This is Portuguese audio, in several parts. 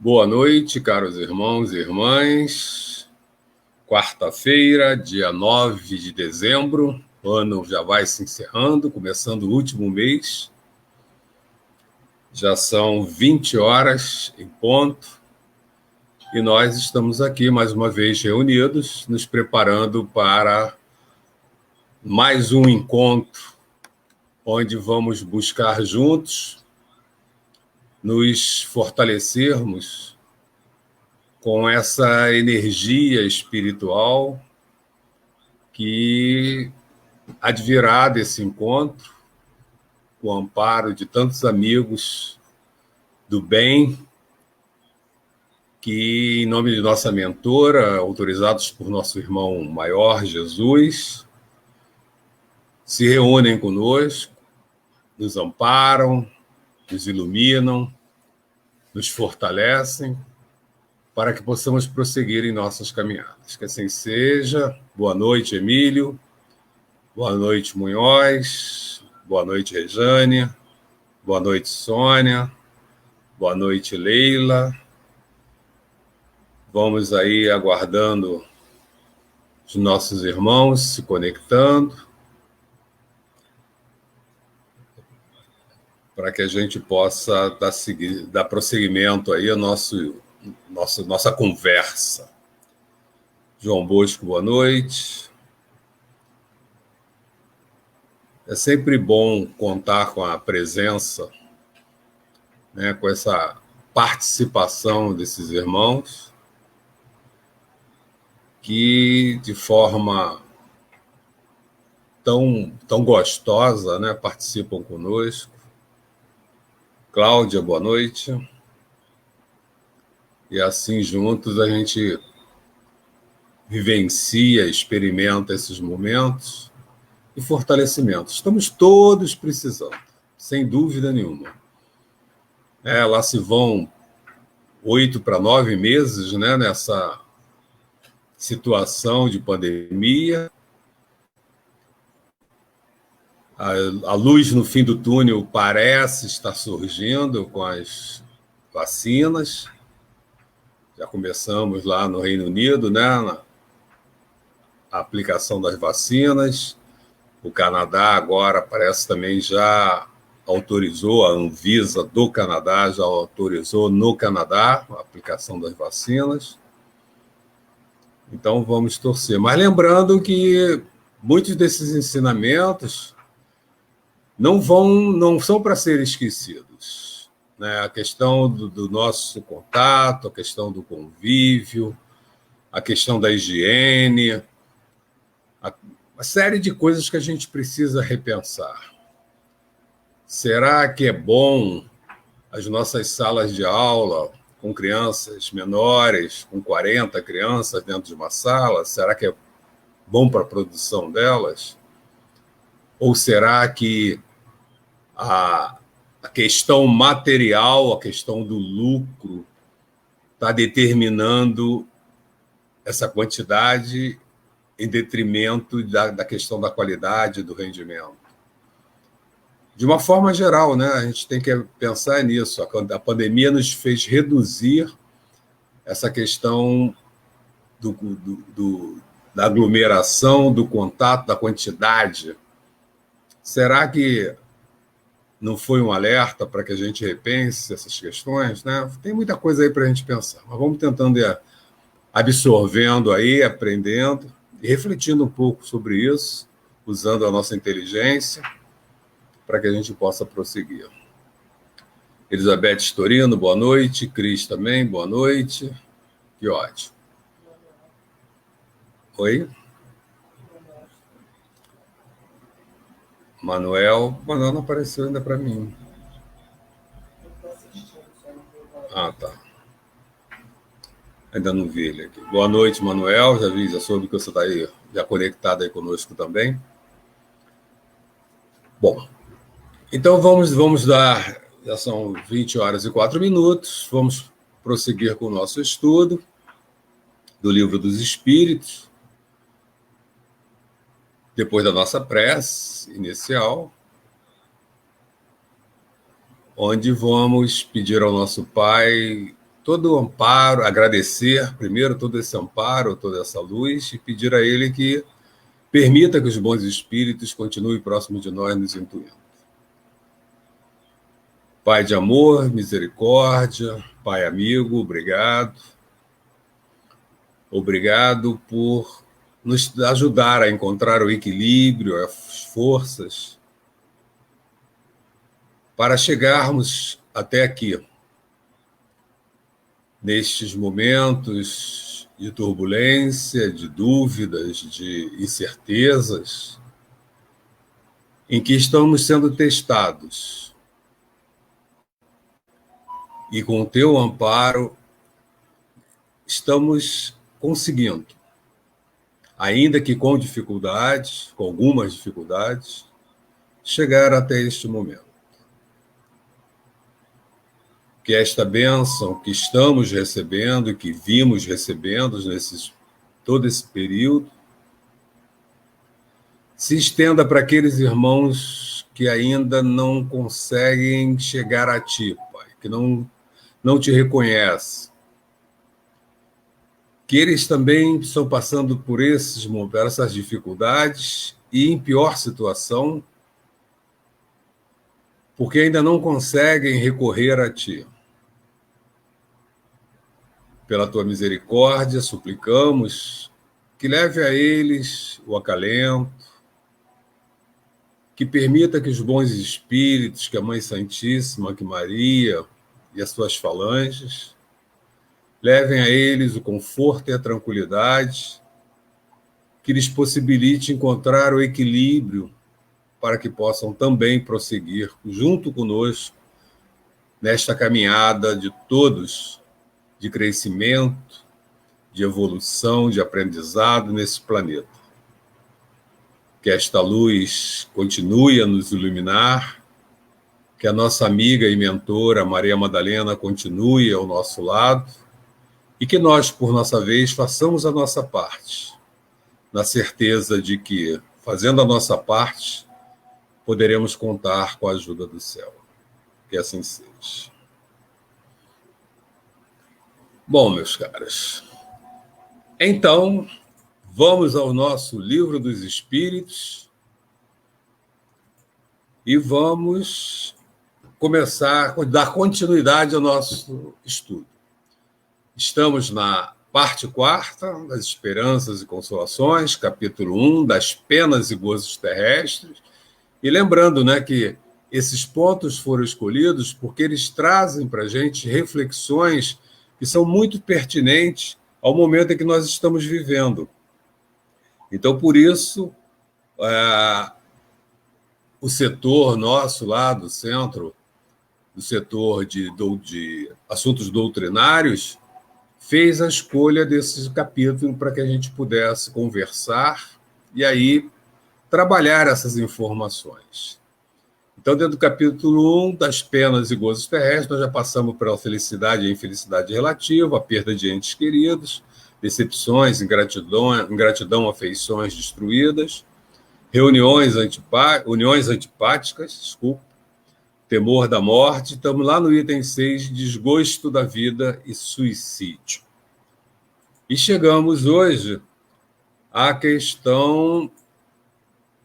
Boa noite, caros irmãos e irmãs. Quarta-feira, dia 9 de dezembro, o ano já vai se encerrando, começando o último mês. Já são 20 horas em ponto e nós estamos aqui mais uma vez reunidos, nos preparando para mais um encontro, onde vamos buscar juntos nos fortalecermos com essa energia espiritual que advirá desse encontro, o amparo de tantos amigos do bem, que, em nome de nossa mentora, autorizados por nosso irmão maior, Jesus, se reúnem conosco, nos amparam, nos iluminam, nos fortalecem, para que possamos prosseguir em nossas caminhadas. Que assim seja. Boa noite, Emílio. Boa noite, Munhoz. Boa noite, Rejane. Boa noite, Sônia. Boa noite, Leila. Vamos aí aguardando os nossos irmãos se conectando para que a gente possa dar prosseguimento aí à nossa conversa. João Bosco, boa noite. É sempre bom contar com a presença, né, com essa participação desses irmãos que, de forma tão gostosa, né, participam conosco. Cláudia, boa noite. E assim, juntos, a gente vivencia, experimenta esses momentos e fortalecimento. Estamos todos precisando, sem dúvida nenhuma. Lá se vão 8 para 9 meses, né, nessa situação de pandemia. A luz no fim do túnel parece estar surgindo com as vacinas. Já começamos lá no Reino Unido, né, na aplicação das vacinas. O Canadá agora parece também já autorizou, a Anvisa do Canadá já autorizou no Canadá a aplicação das vacinas. Então vamos torcer. Mas lembrando que muitos desses ensinamentos não são para ser esquecidos, né? A questão do nosso contato, a questão do convívio, a questão da higiene, uma série de coisas que a gente precisa repensar. Será que é bom as nossas salas de aula com crianças menores, com 40 crianças dentro de uma sala? Será que é bom para a produção delas? Ou será que a questão material, a questão do lucro, está determinando essa quantidade em detrimento da questão da qualidade do rendimento? De uma forma geral, né, a gente tem que pensar nisso. A pandemia nos fez reduzir essa questão da aglomeração, do contato, da quantidade. Será que não foi um alerta para que a gente repense essas questões, né? Tem muita coisa aí para a gente pensar, mas vamos tentando ir absorvendo aí, aprendendo e refletindo um pouco sobre isso, usando a nossa inteligência para que a gente possa prosseguir. Elizabeth Storino, boa noite. Cris também, boa noite. Que ótimo. Oi? Manuel não apareceu ainda para mim. Ah, tá. Ainda não vi ele aqui. Boa noite, Manuel. Já soube que você está aí, já conectado aí conosco também. Bom, então vamos dar, já são 20 horas e 4 minutos, vamos prosseguir com o nosso estudo do Livro dos Espíritos, depois da nossa prece inicial, onde vamos pedir ao nosso Pai todo o amparo, agradecer primeiro todo esse amparo, toda essa luz, e pedir a Ele que permita que os bons espíritos continuem próximos de nós, nos intuindo. Pai de amor, misericórdia, Pai amigo, obrigado. Obrigado por nos ajudar a encontrar o equilíbrio, as forças, para chegarmos até aqui, nestes momentos de turbulência, de dúvidas, de incertezas, em que estamos sendo testados. E com o teu amparo, estamos conseguindo, ainda que com dificuldades, com algumas dificuldades, chegar até este momento. Que esta bênção que estamos recebendo e que vimos recebendo todo esse período se estenda para aqueles irmãos que ainda não conseguem chegar a ti, Pai, que não te reconhecem. Que eles também estão passando por essas dificuldades e em pior situação, porque ainda não conseguem recorrer a ti. Pela tua misericórdia, suplicamos que leve a eles o acalento, que permita que os bons espíritos, que a Mãe Santíssima, que Maria e as suas falanges, levem a eles o conforto e a tranquilidade, que lhes possibilite encontrar o equilíbrio para que possam também prosseguir junto conosco nesta caminhada de todos, de crescimento, de evolução, de aprendizado nesse planeta. Que esta luz continue a nos iluminar, que a nossa amiga e mentora Maria Madalena continue ao nosso lado e que nós, por nossa vez, façamos a nossa parte, na certeza de que, fazendo a nossa parte, poderemos contar com a ajuda do céu. Que assim seja. Bom, meus caros, então, vamos ao nosso Livro dos Espíritos e vamos começar a dar continuidade ao nosso estudo. Estamos na parte 4ª, das Esperanças e Consolações, capítulo 1, das Penas e Gozos Terrestres, e lembrando, né, que esses pontos foram escolhidos porque eles trazem para a gente reflexões que são muito pertinentes ao momento em que nós estamos vivendo. Então, por isso, o setor nosso lá do centro, do setor de assuntos doutrinários, fez a escolha desse capítulo para que a gente pudesse conversar e aí trabalhar essas informações. Então, dentro do capítulo 1, das penas e gozos terrestres, nós já passamos pela felicidade e infelicidade relativa, a perda de entes queridos, decepções, ingratidão, afeições destruídas, uniões antipáticas, temor da morte. Estamos lá no item 6, desgosto da vida e suicídio. E chegamos hoje à questão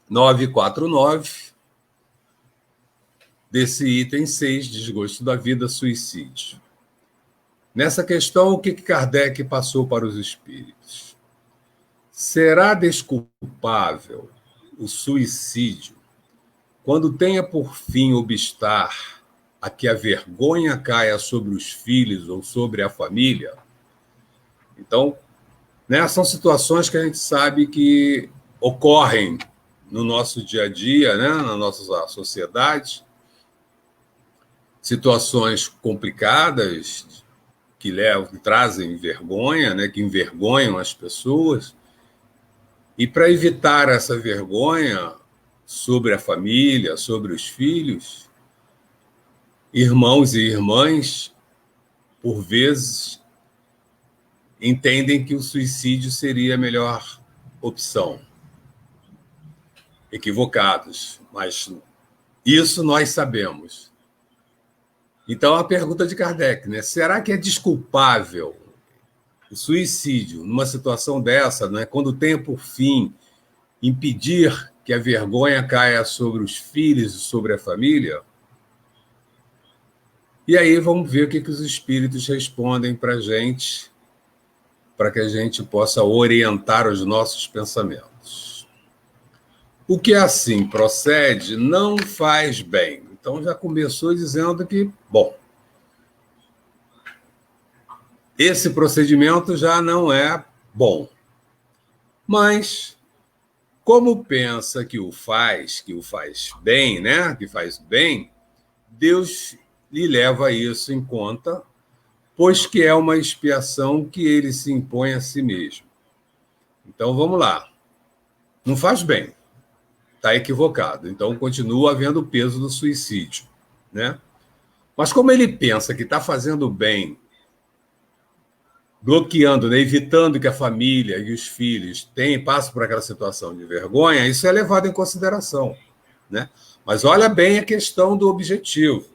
949, desse item 6, desgosto da vida, suicídio. Nessa questão, o que Kardec passou para os espíritos? Será desculpável o suicídio quando tenha por fim obstar a que a vergonha caia sobre os filhos ou sobre a família? Então, né, são situações que a gente sabe que ocorrem no nosso dia a dia, né, na nossa sociedade, situações complicadas que trazem vergonha, né, que envergonham as pessoas, e para evitar essa vergonha sobre a família, sobre os filhos, irmãos e irmãs, por vezes, entendem que o suicídio seria a melhor opção. Equivocados, mas isso nós sabemos. Então, a pergunta de Kardec, né? Será que é desculpável o suicídio numa situação dessa, né? Quando tem por fim impedir que a vergonha caia sobre os filhos e sobre a família? E aí vamos ver o que os espíritos respondem para a gente, para que a gente possa orientar os nossos pensamentos. O que assim procede não faz bem. Então já começou dizendo que, bom, esse procedimento já não é bom. Mas, como pensa que o faz bem, né? Que faz bem, Deus lhe leva isso em conta, pois que é uma expiação que ele se impõe a si mesmo. Então, vamos lá. Não faz bem. Está equivocado. Então, continua havendo o peso do suicídio, né? Mas como ele pensa que está fazendo bem, bloqueando, né, evitando que a família e os filhos passem por aquela situação de vergonha, isso é levado em consideração, né? Mas olha bem a questão do objetivo.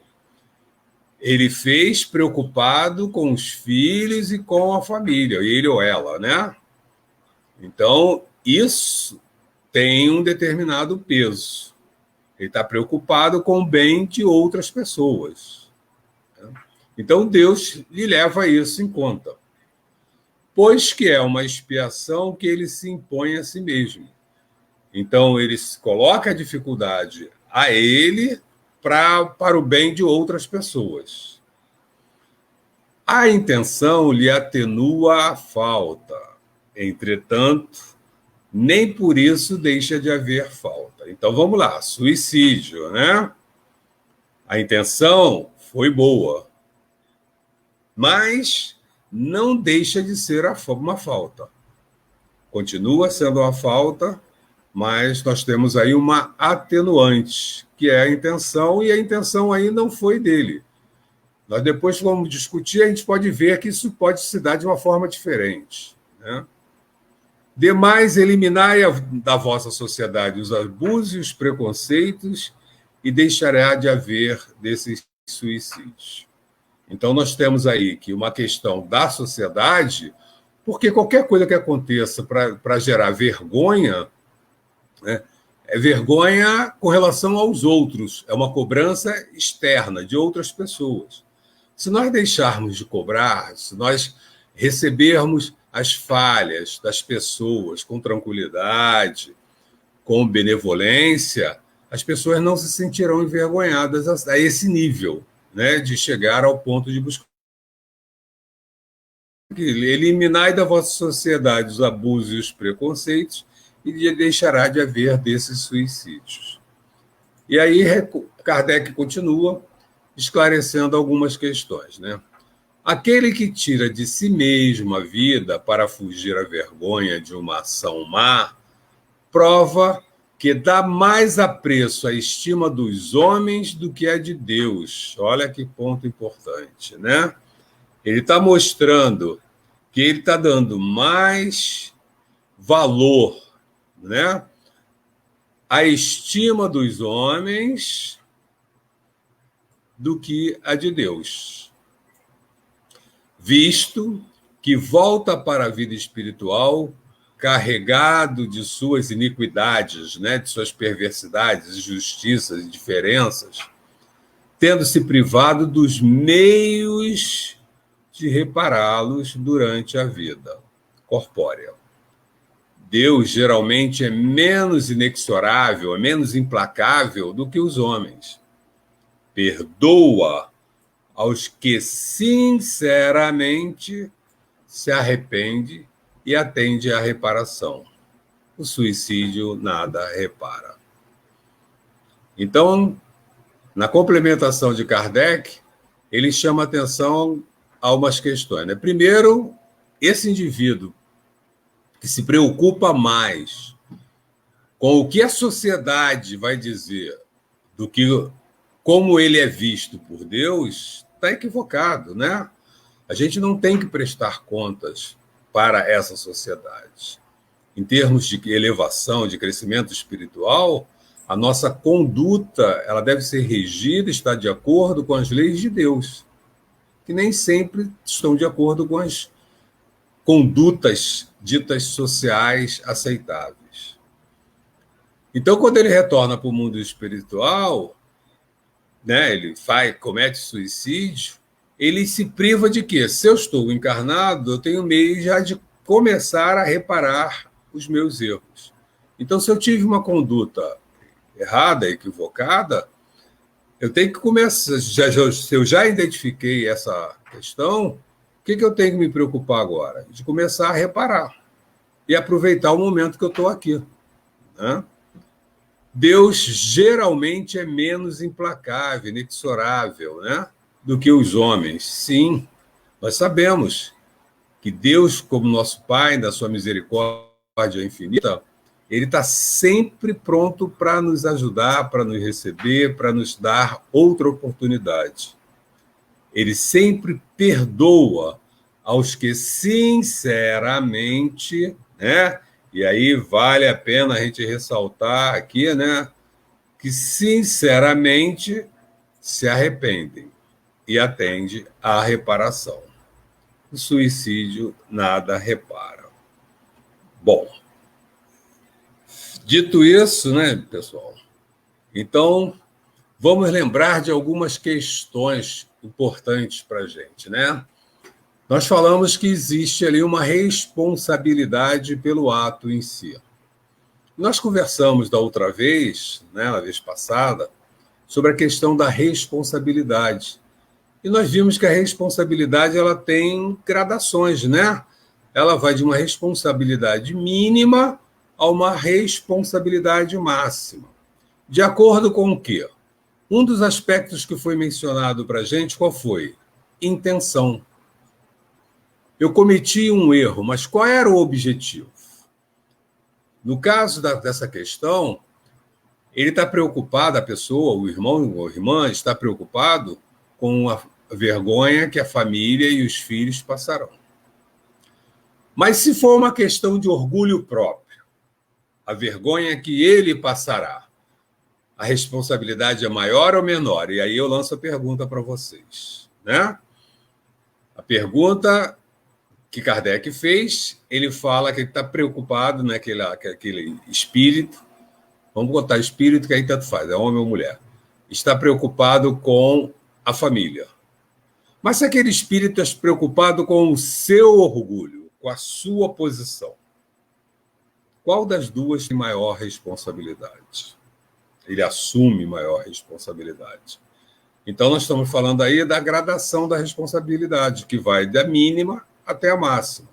Ele fez preocupado com os filhos e com a família, ele ou ela, né? Então, isso tem um determinado peso. Ele está preocupado com o bem de outras pessoas. Então, Deus lhe leva isso em conta, pois que é uma expiação que ele se impõe a si mesmo. Então, ele coloca a dificuldade a ele para o bem de outras pessoas. A intenção lhe atenua a falta. Entretanto, nem por isso deixa de haver falta. Então, vamos lá. Suicídio, né? A intenção foi boa, mas não deixa de ser uma falta. Continua sendo uma falta, mas nós temos aí uma atenuante, que é a intenção, e a intenção aí não foi dele. Nós depois vamos discutir, a gente pode ver que isso pode se dar de uma forma diferente, né? Demais, eliminai da vossa sociedade os abusos e os preconceitos e deixará de haver desses suicídios. Então, nós temos aí que uma questão da sociedade, porque qualquer coisa que aconteça para gerar vergonha, né, é vergonha com relação aos outros, é uma cobrança externa de outras pessoas. Se nós deixarmos de cobrar, se nós recebermos as falhas das pessoas com tranquilidade, com benevolência, as pessoas não se sentirão envergonhadas a esse nível, né, de chegar ao ponto de buscar. Eliminai da vossa sociedade os abusos e os preconceitos e deixará de haver desses suicídios. E aí Kardec continua esclarecendo algumas questões, né? Aquele que tira de si mesmo a vida para fugir à vergonha de uma ação má, prova que dá mais apreço à estima dos homens do que a de Deus. Olha que ponto importante, né? Ele está mostrando que ele está dando mais valor, né, à estima dos homens do que a de Deus, visto que volta para a vida espiritual carregado de suas iniquidades, né, de suas perversidades, injustiças e diferenças, tendo-se privado dos meios de repará-los durante a vida corpórea. Deus geralmente é menos inexorável, é menos implacável do que os homens. Perdoa aos que sinceramente se arrepende e atende à reparação. O suicídio nada repara. Então, na complementação de Kardec, ele chama atenção a umas questões, né? Primeiro, esse indivíduo que se preocupa mais com o que a sociedade vai dizer do que como ele é visto por Deus, está equivocado, né? A gente não tem que prestar contas para essa sociedade. Em termos de elevação, de crescimento espiritual, A nossa conduta, ela deve ser regida, estar de acordo com as leis de Deus, que nem sempre estão de acordo com as condutas ditas sociais aceitáveis. Então, quando ele retorna para o mundo espiritual, né, ele comete suicídio, ele se priva de quê? Se eu estou encarnado, eu tenho meio já de começar a reparar os meus erros. Então, se eu tive uma conduta errada, equivocada, eu tenho que começar. Se eu já identifiquei essa questão, o que eu tenho que me preocupar agora? De começar a reparar e aproveitar o momento que eu estou aqui, né? Deus geralmente é menos implacável, inexorável, né, do que os homens. Sim, nós sabemos que Deus, como nosso Pai, na sua misericórdia infinita, ele está sempre pronto para nos ajudar, para nos receber, para nos dar outra oportunidade. Ele sempre perdoa aos que sinceramente, né? E aí vale a pena a gente ressaltar aqui, né? Que sinceramente se arrependem e atendem à reparação. O suicídio nada repara. Bom, dito isso, né, pessoal? Então, vamos lembrar de algumas questões importantes para a gente, né? Nós falamos que existe ali uma responsabilidade pelo ato em si. Nós conversamos da outra vez, né, na vez passada, sobre a questão da responsabilidade. E nós vimos que a responsabilidade ela tem gradações, né? Ela vai de uma responsabilidade mínima a uma responsabilidade máxima. De acordo com o quê? Um dos aspectos que foi mencionado para a gente, qual foi? Intenção. Eu cometi um erro, mas qual era o objetivo? No caso dessa questão, ele está preocupado, a pessoa, o irmão ou a irmã, está preocupado com a vergonha que a família e os filhos passarão. Mas se for uma questão de orgulho próprio, a vergonha que ele passará, a responsabilidade é maior ou menor? E aí eu lanço a pergunta para vocês, né? A pergunta que Kardec fez, ele fala que ele está preocupado, né, aquele espírito, vamos botar espírito, que aí tanto faz, é homem ou mulher, está preocupado com a família. Mas se aquele espírito está preocupado com o seu orgulho, com a sua posição, qual das duas tem maior responsabilidade? Ele assume maior responsabilidade. Então, nós estamos falando aí da gradação da responsabilidade, que vai da mínima até a máxima.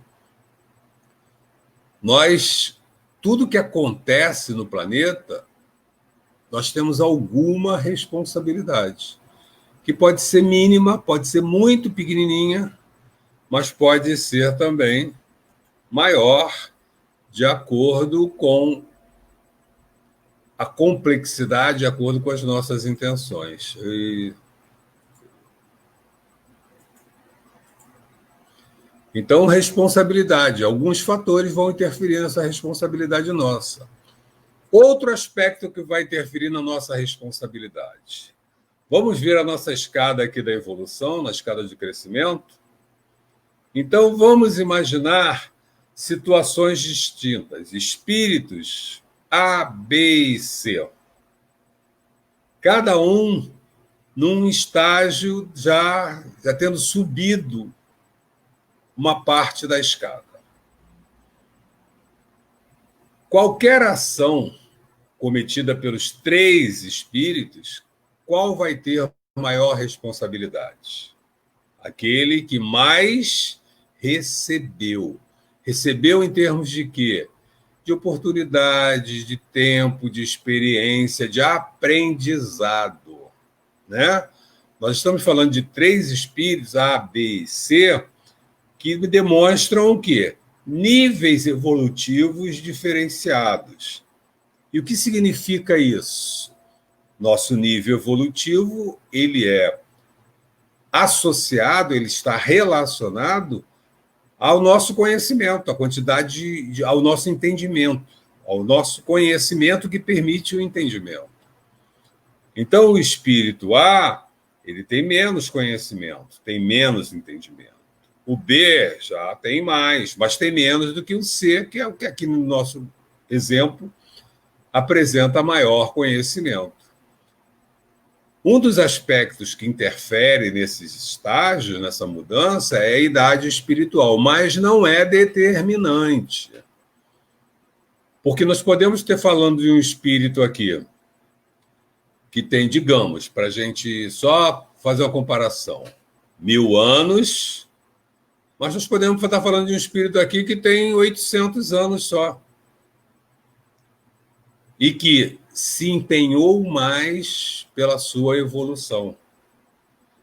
Tudo que acontece no planeta, nós temos alguma responsabilidade, que pode ser mínima, pode ser muito pequenininha, mas pode ser também maior, de acordo com a complexidade, de acordo com as nossas intenções. Então, responsabilidade. Alguns fatores vão interferir nessa responsabilidade nossa. Outro aspecto que vai interferir na nossa responsabilidade. Vamos ver a nossa escada aqui da evolução, na escada de crescimento? Então, vamos imaginar situações distintas. Espíritos A, B e C. Cada um num estágio já tendo subido uma parte da escada. Qualquer ação cometida pelos três espíritos, qual vai ter maior responsabilidade? Aquele que mais recebeu. Recebeu em termos de quê? De oportunidades, de tempo, de experiência, de aprendizado, né? Nós estamos falando de três espíritos, A, B e C, que demonstram o quê? Níveis evolutivos diferenciados. E o que significa isso? Nosso nível evolutivo, ele é associado, ele está relacionado ao nosso conhecimento, à quantidade, ao nosso entendimento, ao nosso conhecimento que permite o entendimento. Então, o espírito A, ele tem menos conhecimento, tem menos entendimento. O B já tem mais, mas tem menos do que o C, que é o que aqui no nosso exemplo apresenta maior conhecimento. Um dos aspectos que interfere nesses estágios, nessa mudança, é a idade espiritual, mas não é determinante. Porque nós podemos ter falando de um espírito aqui que tem, digamos, para a gente só fazer uma comparação, 1000 anos, mas nós podemos estar falando de um espírito aqui que tem 800 anos só. E que se empenhou mais pela sua evolução.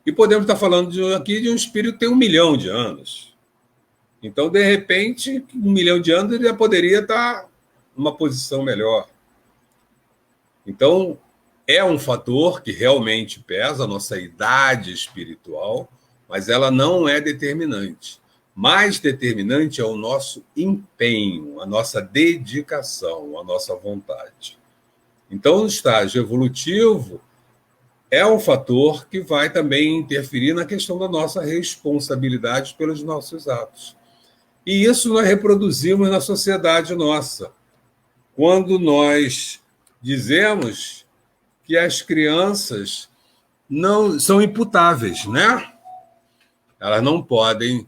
E podemos estar falando aqui de um espírito que tem 1 milhão de anos. Então, de repente, 1 milhão de anos ele já poderia estar numa posição melhor. Então, é um fator que realmente pesa a nossa idade espiritual, mas ela não é determinante. Mais determinante é o nosso empenho, a nossa dedicação, a nossa vontade. Então, o estágio evolutivo é um fator que vai também interferir na questão da nossa responsabilidade pelos nossos atos. E isso nós reproduzimos na sociedade nossa, quando nós dizemos que as crianças não são imputáveis, né? Elas não podem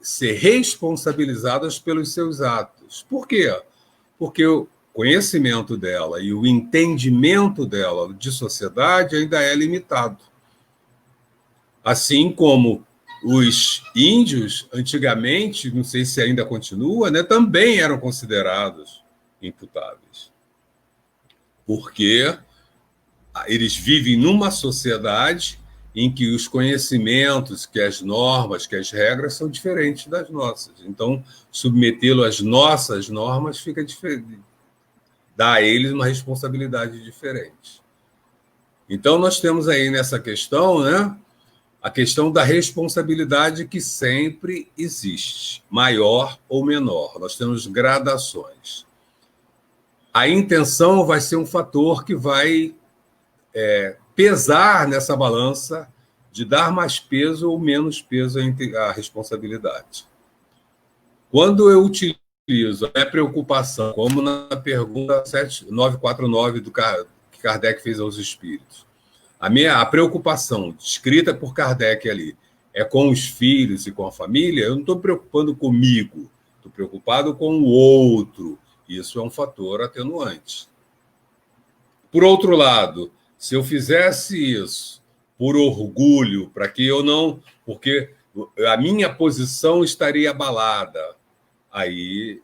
ser responsabilizadas pelos seus atos. Por quê? Porque o conhecimento dela e o entendimento dela de sociedade ainda é limitado. Assim como os índios, antigamente, não sei se ainda continua, né, também eram considerados imputáveis. Porque eles vivem numa sociedade em que os conhecimentos, que as normas, que as regras são diferentes das nossas. Então, submetê-lo às nossas normas fica diferente, dá a eles uma responsabilidade diferente. Então, nós temos aí nessa questão, né, a questão da responsabilidade que sempre existe, maior ou menor. Nós temos gradações. A intenção vai ser um fator que vai pesar nessa balança de dar mais peso ou menos peso à responsabilidade. Quando eu utilizo a preocupação, como na pergunta 949 que Kardec fez aos espíritos, a preocupação descrita por Kardec ali é com os filhos e com a família, eu não estou preocupando comigo, estou preocupado com o outro. Isso é um fator atenuante. Por outro lado, se eu fizesse isso por orgulho, para que eu não... Porque a minha posição estaria abalada. Aí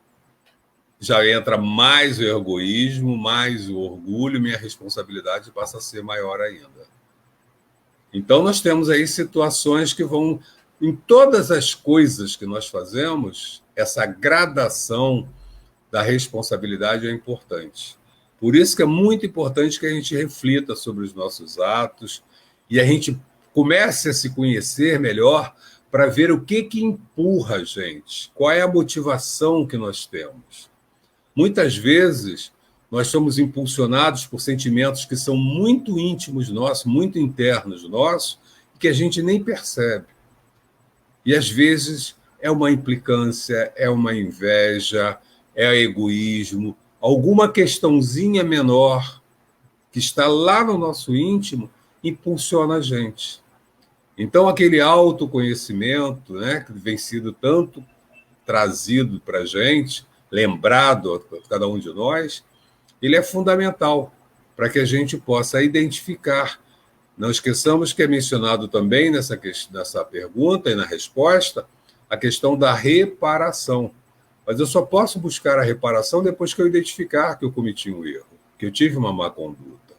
já entra mais o egoísmo, mais o orgulho, minha responsabilidade passa a ser maior ainda. Então, nós temos aí situações que vão... Em todas as coisas que nós fazemos, essa gradação da responsabilidade é importante. Por isso que é muito importante que a gente reflita sobre os nossos atos e a gente comece a se conhecer melhor para ver o que empurra a gente, qual é a motivação que nós temos. Muitas vezes, nós somos impulsionados por sentimentos que são muito íntimos nossos, muito internos nossos, que a gente nem percebe. E, às vezes, é uma implicância, é uma inveja, é egoísmo, alguma questãozinha menor que está lá no nosso íntimo impulsiona a gente. Então, aquele autoconhecimento, né, que vem sido tanto trazido para a gente, lembrado a cada um de nós, ele é fundamental para que a gente possa identificar. Não esqueçamos que é mencionado também nessa pergunta e na resposta a questão da reparação. Mas eu só posso buscar a reparação depois que eu identificar que eu cometi um erro, que eu tive uma má conduta.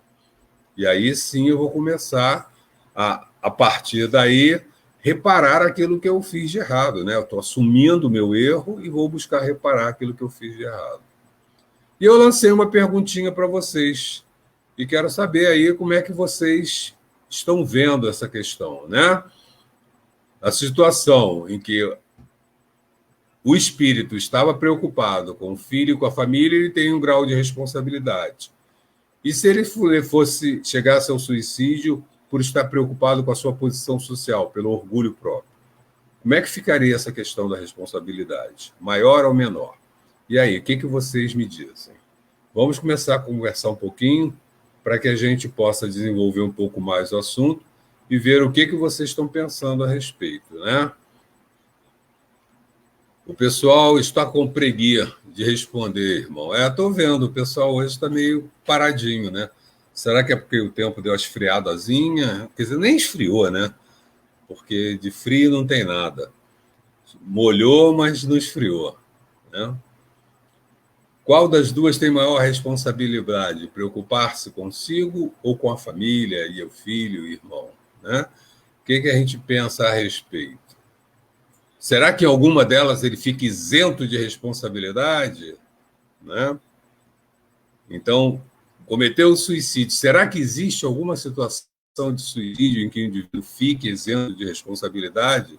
E aí sim eu vou começar a partir daí, reparar aquilo que eu fiz de errado, né? Eu estou assumindo o meu erro e vou buscar reparar aquilo que eu fiz de errado. E eu lancei uma perguntinha para vocês e quero saber aí como é que vocês estão vendo essa questão, né? A situação em que o espírito estava preocupado com o filho e com a família, ele tem um grau de responsabilidade. E se ele fosse chegasse ao suicídio por estar preocupado com a sua posição social, pelo orgulho próprio? Como é que ficaria essa questão da responsabilidade? Maior ou menor? E aí, o que vocês me dizem? Vamos começar a conversar um pouquinho para que a gente possa desenvolver um pouco mais o assunto e ver o que vocês estão pensando a respeito, né? O pessoal está com preguiça de responder, irmão. Estou vendo, o pessoal hoje está meio paradinho, né? Será que é porque o tempo deu uma esfriadazinha? Quer dizer, nem esfriou, né? Porque de frio não tem nada. Molhou, mas não esfriou, né? Qual das duas tem maior responsabilidade? Preocupar-se consigo ou com a família e o filho e o irmão, né? O que a gente pensa a respeito? Será que em alguma delas ele fica isento de responsabilidade? Né? Então, cometeu o suicídio. Será que existe alguma situação de suicídio em que o indivíduo fique isento de responsabilidade?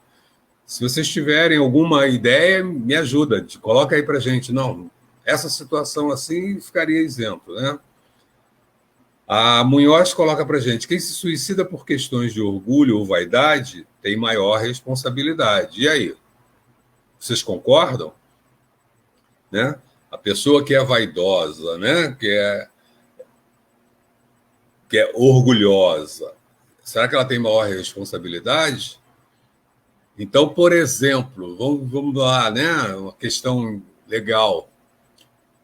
Se vocês tiverem alguma ideia, me ajuda. Coloca aí para a gente. Não, essa situação assim ficaria isento, né? A Munhoz coloca para a gente: quem se suicida por questões de orgulho ou vaidade tem maior responsabilidade. E aí? Vocês concordam? Né? A pessoa que é vaidosa, né? que é orgulhosa, será que ela tem maior responsabilidade? Então, por exemplo, vamos lá, né? Uma questão legal.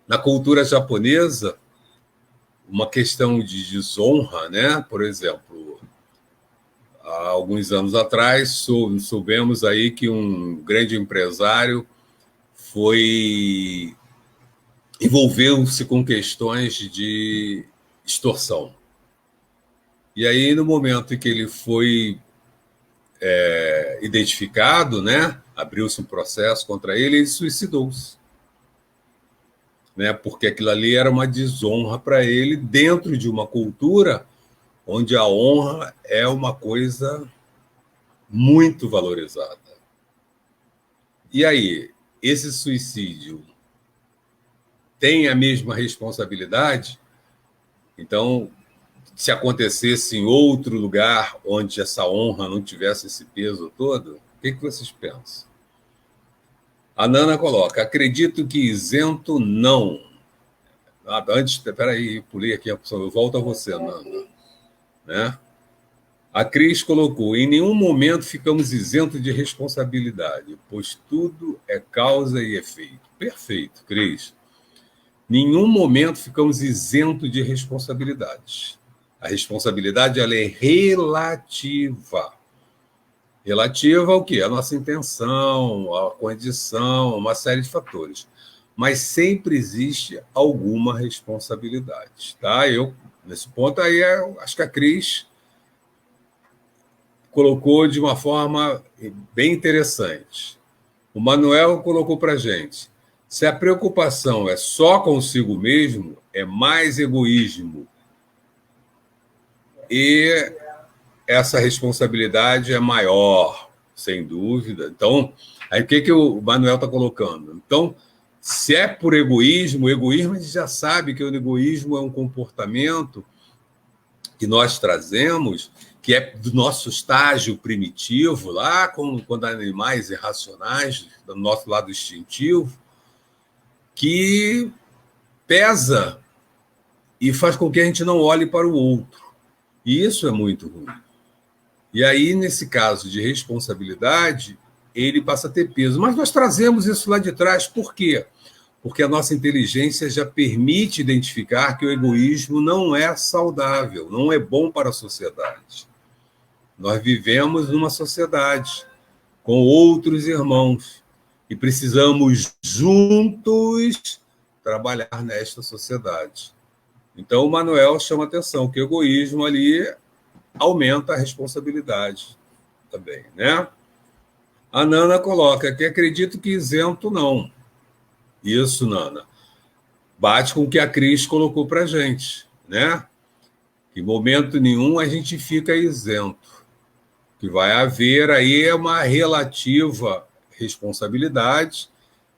Na cultura japonesa, uma questão de desonra, né? Por exemplo, há alguns anos atrás, soubemos aí que um grande empresário envolveu-se com questões de extorsão. E aí, no momento em que ele foi identificado, né, abriu-se um processo contra ele, ele suicidou-se. Né, porque aquilo ali era uma desonra para ele dentro de uma cultura onde a honra é uma coisa muito valorizada. E aí, esse suicídio tem a mesma responsabilidade? Então, se acontecesse em outro lugar onde essa honra não tivesse esse peso todo, o que vocês pensam? A Nana coloca: acredito que isento não. Antes, peraí, pulei aqui a opção, eu volto a você, Nana. Né? A Cris colocou: em nenhum momento ficamos isentos de responsabilidade, pois tudo é causa e efeito. Perfeito, Cris. Nenhum momento ficamos isentos de responsabilidades. A responsabilidade ela é relativa. Relativa ao quê? A nossa intenção, a condição, uma série de fatores. Mas sempre existe alguma responsabilidade. Tá? Nesse ponto aí, acho que a Cris colocou de uma forma bem interessante. O Manuel colocou para a gente: se a preocupação é só consigo mesmo, é mais egoísmo. E essa responsabilidade é maior, sem dúvida. Então, aí o que o Manuel está colocando? Então, se é por egoísmo, a gente já sabe que o egoísmo é um comportamento que nós trazemos, que é do nosso estágio primitivo, lá quando animais irracionais, do nosso lado instintivo, que pesa e faz com que a gente não olhe para o outro. E isso é muito ruim. E aí, nesse caso de responsabilidade, ele passa a ter peso. Mas nós trazemos isso lá de trás, por quê? Porque a nossa inteligência já permite identificar que o egoísmo não é saudável, não é bom para a sociedade. Nós vivemos numa sociedade com outros irmãos e precisamos juntos trabalhar nesta sociedade. Então, o Manuel chama atenção que o egoísmo ali aumenta a responsabilidade também, né? A Nana coloca que acredito que isento não. Isso, Nana. Bate com o que a Cris colocou para a gente, né? Que em momento nenhum a gente fica isento. Que vai haver aí uma relativa responsabilidade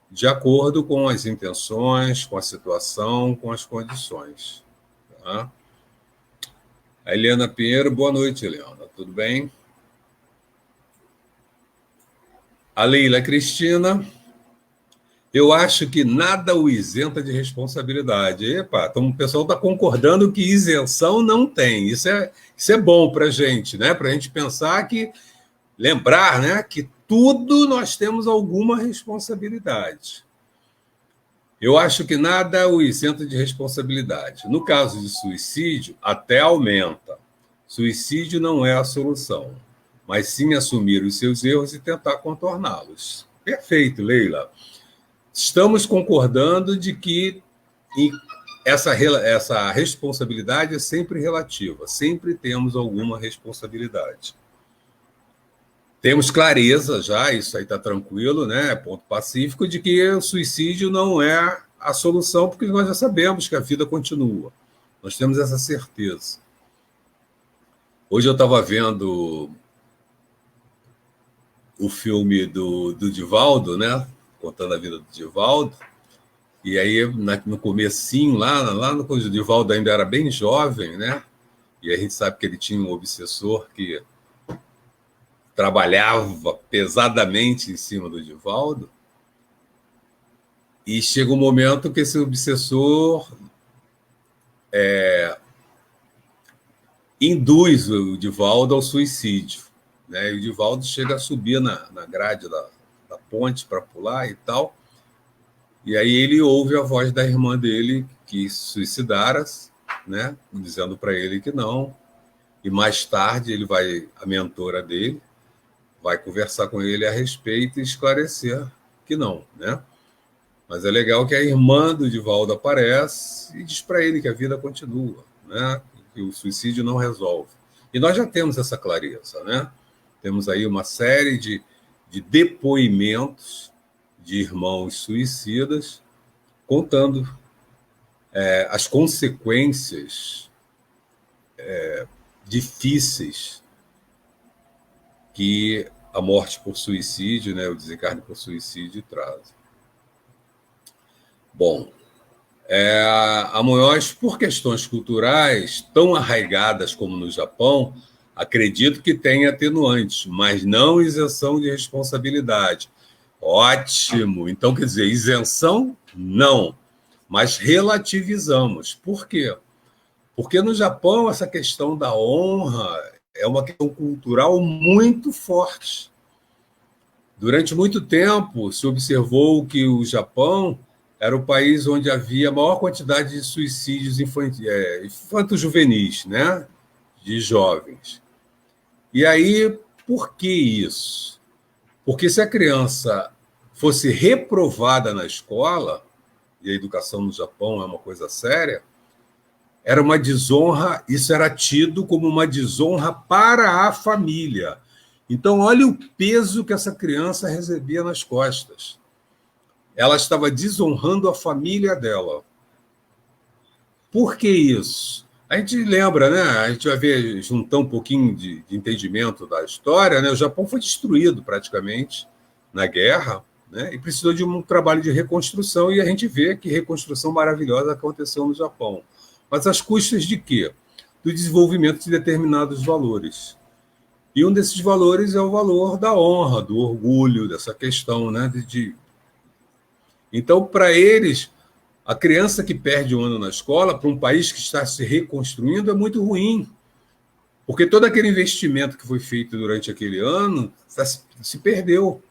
de acordo com as intenções, com a situação, com as condições. Tá? A Eliana Pinheiro, boa noite, Eliana. Tudo bem? A Leila Cristina, eu acho que nada o isenta de responsabilidade. Epa, então o pessoal está concordando que isenção não tem. Isso é bom para a gente, né? Para a gente pensar que, lembrar, né, que tudo nós temos alguma responsabilidade. Eu acho que nada o isenta de responsabilidade. No caso de suicídio, até aumenta. Suicídio não é a solução, mas sim assumir os seus erros e tentar contorná-los. Perfeito, Leila. Estamos concordando de que essa responsabilidade é sempre relativa, sempre temos alguma responsabilidade. Temos clareza já, isso aí está tranquilo, né? Ponto pacífico, de que o suicídio não é a solução, porque nós já sabemos que a vida continua. Nós temos essa certeza. Hoje eu estava vendo o filme do Divaldo, né? Contando a vida do Divaldo. E aí, no comecinho, lá no coisa, o Divaldo ainda era bem jovem, né? E a gente sabe que ele tinha um obsessor que trabalhava pesadamente em cima do Divaldo. E chega um momento que esse obsessor induz o Divaldo ao suicídio. Né? E o Divaldo chega a subir na grade da ponte para pular e tal. E aí ele ouve a voz da irmã dele que suicidara, né? Dizendo para ele que não. E mais tarde a mentora dele vai conversar com ele a respeito e esclarecer que não, né? Mas é legal que a irmã do Divaldo aparece e diz para ele que a vida continua, né? Que o suicídio não resolve. E nós já temos essa clareza, né? Temos aí uma série de depoimentos de irmãos suicidas contando as consequências difíceis que a morte por suicídio, né, o desencarne por suicídio traz. Bom, a Munhoz, por questões culturais tão arraigadas como no Japão, acredito que tem atenuantes, mas não isenção de responsabilidade. Ótimo! Então, quer dizer, isenção, não, mas relativizamos. Por quê? Porque no Japão essa questão da honra é uma questão cultural muito forte. Durante muito tempo se observou que o Japão era o país onde havia a maior quantidade de suicídios infanto-juvenis, né? De jovens. E aí, por que isso? Porque se a criança fosse reprovada na escola, e a educação no Japão é uma coisa séria, era uma desonra, isso era tido como uma desonra para a família. Então, olha o peso que essa criança recebia nas costas. Ela estava desonrando a família dela. Por que isso? A gente lembra, né? A gente vai ver, juntar um pouquinho de entendimento da história, né? O Japão foi destruído praticamente na guerra, né? E precisou de um trabalho de reconstrução, e a gente vê que reconstrução maravilhosa aconteceu no Japão. Mas às custas de quê? Do desenvolvimento de determinados valores. E um desses valores é o valor da honra, do orgulho, dessa questão, né? Então, para eles, a criança que perde um ano na escola, para um país que está se reconstruindo, é muito ruim. Porque todo aquele investimento que foi feito durante aquele ano se perdeu.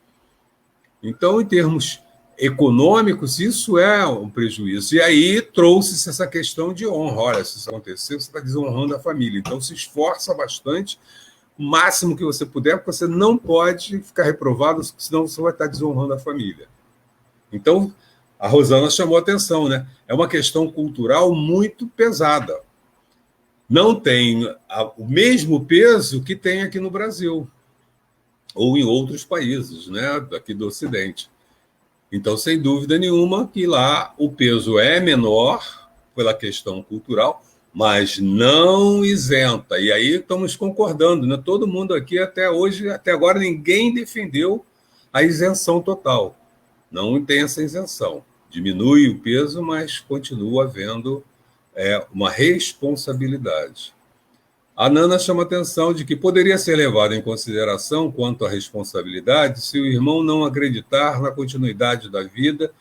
Então, em termos econômicos, isso é um prejuízo. E aí trouxe-se essa questão de honra. Olha, se isso acontecer, você está desonrando a família. Então, se esforça bastante, o máximo que você puder, porque você não pode ficar reprovado, senão você vai estar desonrando a família. Então, a Rosana chamou a atenção, né? É uma questão cultural muito pesada. Não tem o mesmo peso que tem aqui no Brasil ou em outros países, né, daqui do Ocidente. Então, sem dúvida nenhuma que lá o peso é menor pela questão cultural, mas não isenta. E aí estamos concordando, né? Todo mundo aqui até hoje, até agora, ninguém defendeu a isenção total. Não tem essa isenção. Diminui o peso, mas continua havendo é uma responsabilidade. A Nana chama atenção de que poderia ser levado em consideração quanto à responsabilidade se o irmão não acreditar na continuidade da vida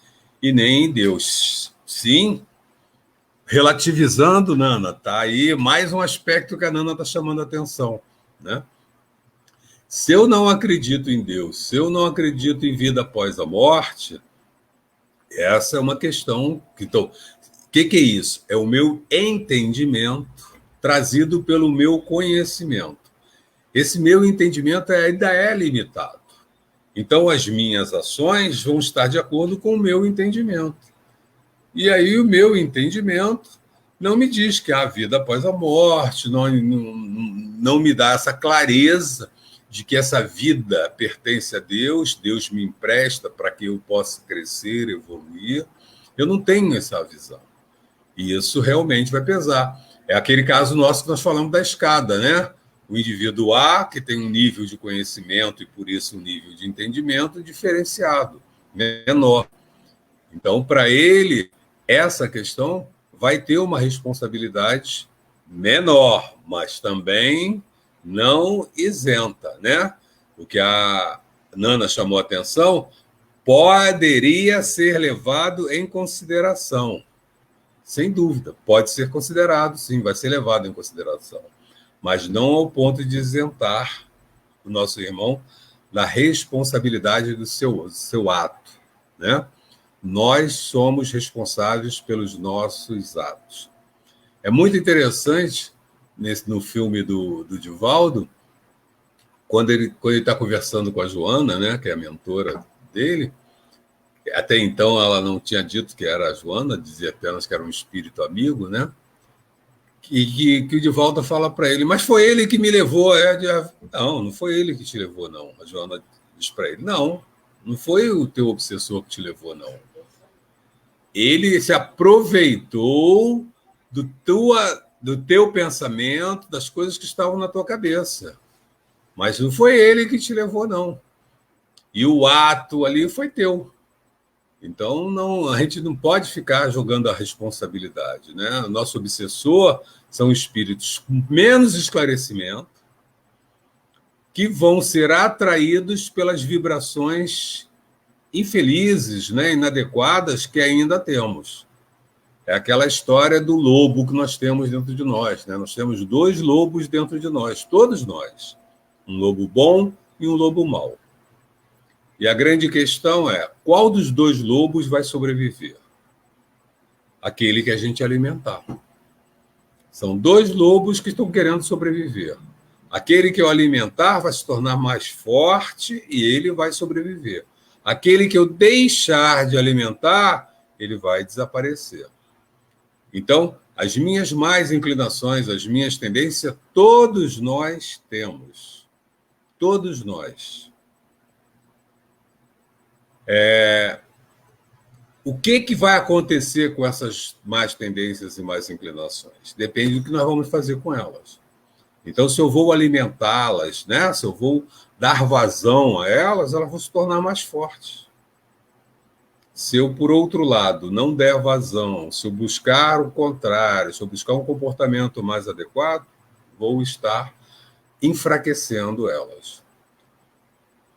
e nem em Deus. Sim, relativizando, Nana, tá aí mais um aspecto que a Nana está chamando a atenção, né? Se eu não acredito em Deus, se eu não acredito em vida após a morte, essa é uma questão que o que é isso? É o meu entendimento trazido pelo meu conhecimento. Esse meu entendimento ainda é limitado. Então, as minhas ações vão estar de acordo com o meu entendimento. E aí, o meu entendimento não me diz que há vida após a morte, não me dá essa clareza de que essa vida pertence a Deus, Deus me empresta para que eu possa crescer, evoluir. Eu não tenho essa visão. E isso realmente vai pesar. É aquele caso nosso que nós falamos da escada, né? O indivíduo A, que tem um nível de conhecimento e, por isso, um nível de entendimento diferenciado, menor. Então, para ele, essa questão vai ter uma responsabilidade menor, mas também não isenta, né? O que a Nana chamou a atenção poderia ser levado em consideração. Sem dúvida, pode ser considerado, sim, vai ser levado em consideração, mas não ao ponto de isentar o nosso irmão da responsabilidade do seu ato, né? Nós somos responsáveis pelos nossos atos. É muito interessante no filme do Divaldo, quando ele está conversando com a Joana, né, que é a mentora dele. Até então ela não tinha dito que era a Joana, dizia apenas que era um espírito amigo, né? Que o Divaldo fala para ele, mas foi ele que me levou. Não foi ele que te levou, não. A Joana diz para ele, não foi o teu obsessor que te levou, não. Ele se aproveitou do teu pensamento, das coisas que estavam na tua cabeça. Mas não foi ele que te levou, não. E o ato ali foi teu. Então, a gente não pode ficar jogando a responsabilidade, né? O nosso obsessor são espíritos com menos esclarecimento que vão ser atraídos pelas vibrações infelizes, né, inadequadas que ainda temos. É aquela história do lobo que nós temos dentro de nós, né? Nós temos 2 lobos dentro de nós, todos nós. Um lobo bom e um lobo mau. E a grande questão é, qual dos 2 lobos vai sobreviver? Aquele que a gente alimentar. São 2 lobos que estão querendo sobreviver. Aquele que eu alimentar vai se tornar mais forte e ele vai sobreviver. Aquele que eu deixar de alimentar, ele vai desaparecer. Então, as minhas más inclinações, as minhas tendências, todos nós temos. Todos nós. O que vai acontecer com essas más tendências e más inclinações? Depende do que nós vamos fazer com elas. Então, se eu vou alimentá-las, né? Se eu vou dar vazão a elas, elas vão se tornar mais fortes. Se eu, por outro lado, não der vazão, se eu buscar o contrário, se eu buscar um comportamento mais adequado, vou estar enfraquecendo elas.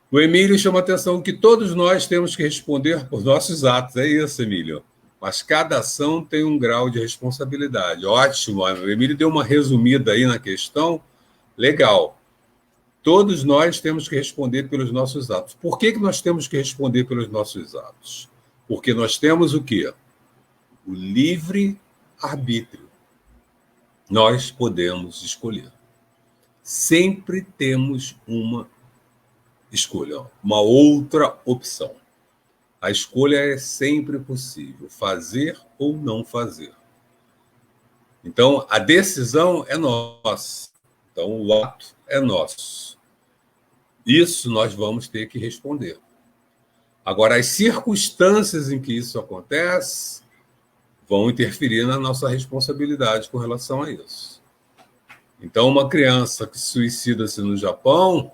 O Emílio chama a atenção que todos nós temos que responder por nossos atos. É isso, Emílio. Mas cada ação tem um grau de responsabilidade. Ótimo. O Emílio deu uma resumida aí na questão. Legal. Todos nós temos que responder pelos nossos atos. Por que nós temos que responder pelos nossos atos? Porque nós temos o quê? O livre-arbítrio. Nós podemos escolher. Sempre temos uma escolha, uma outra opção. A escolha é sempre possível, fazer ou não fazer. Então, a decisão é nossa. Então, o ato é nosso. Isso nós vamos ter que responder. Agora, as circunstâncias em que isso acontece vão interferir na nossa responsabilidade com relação a isso. Então, uma criança que suicida-se no Japão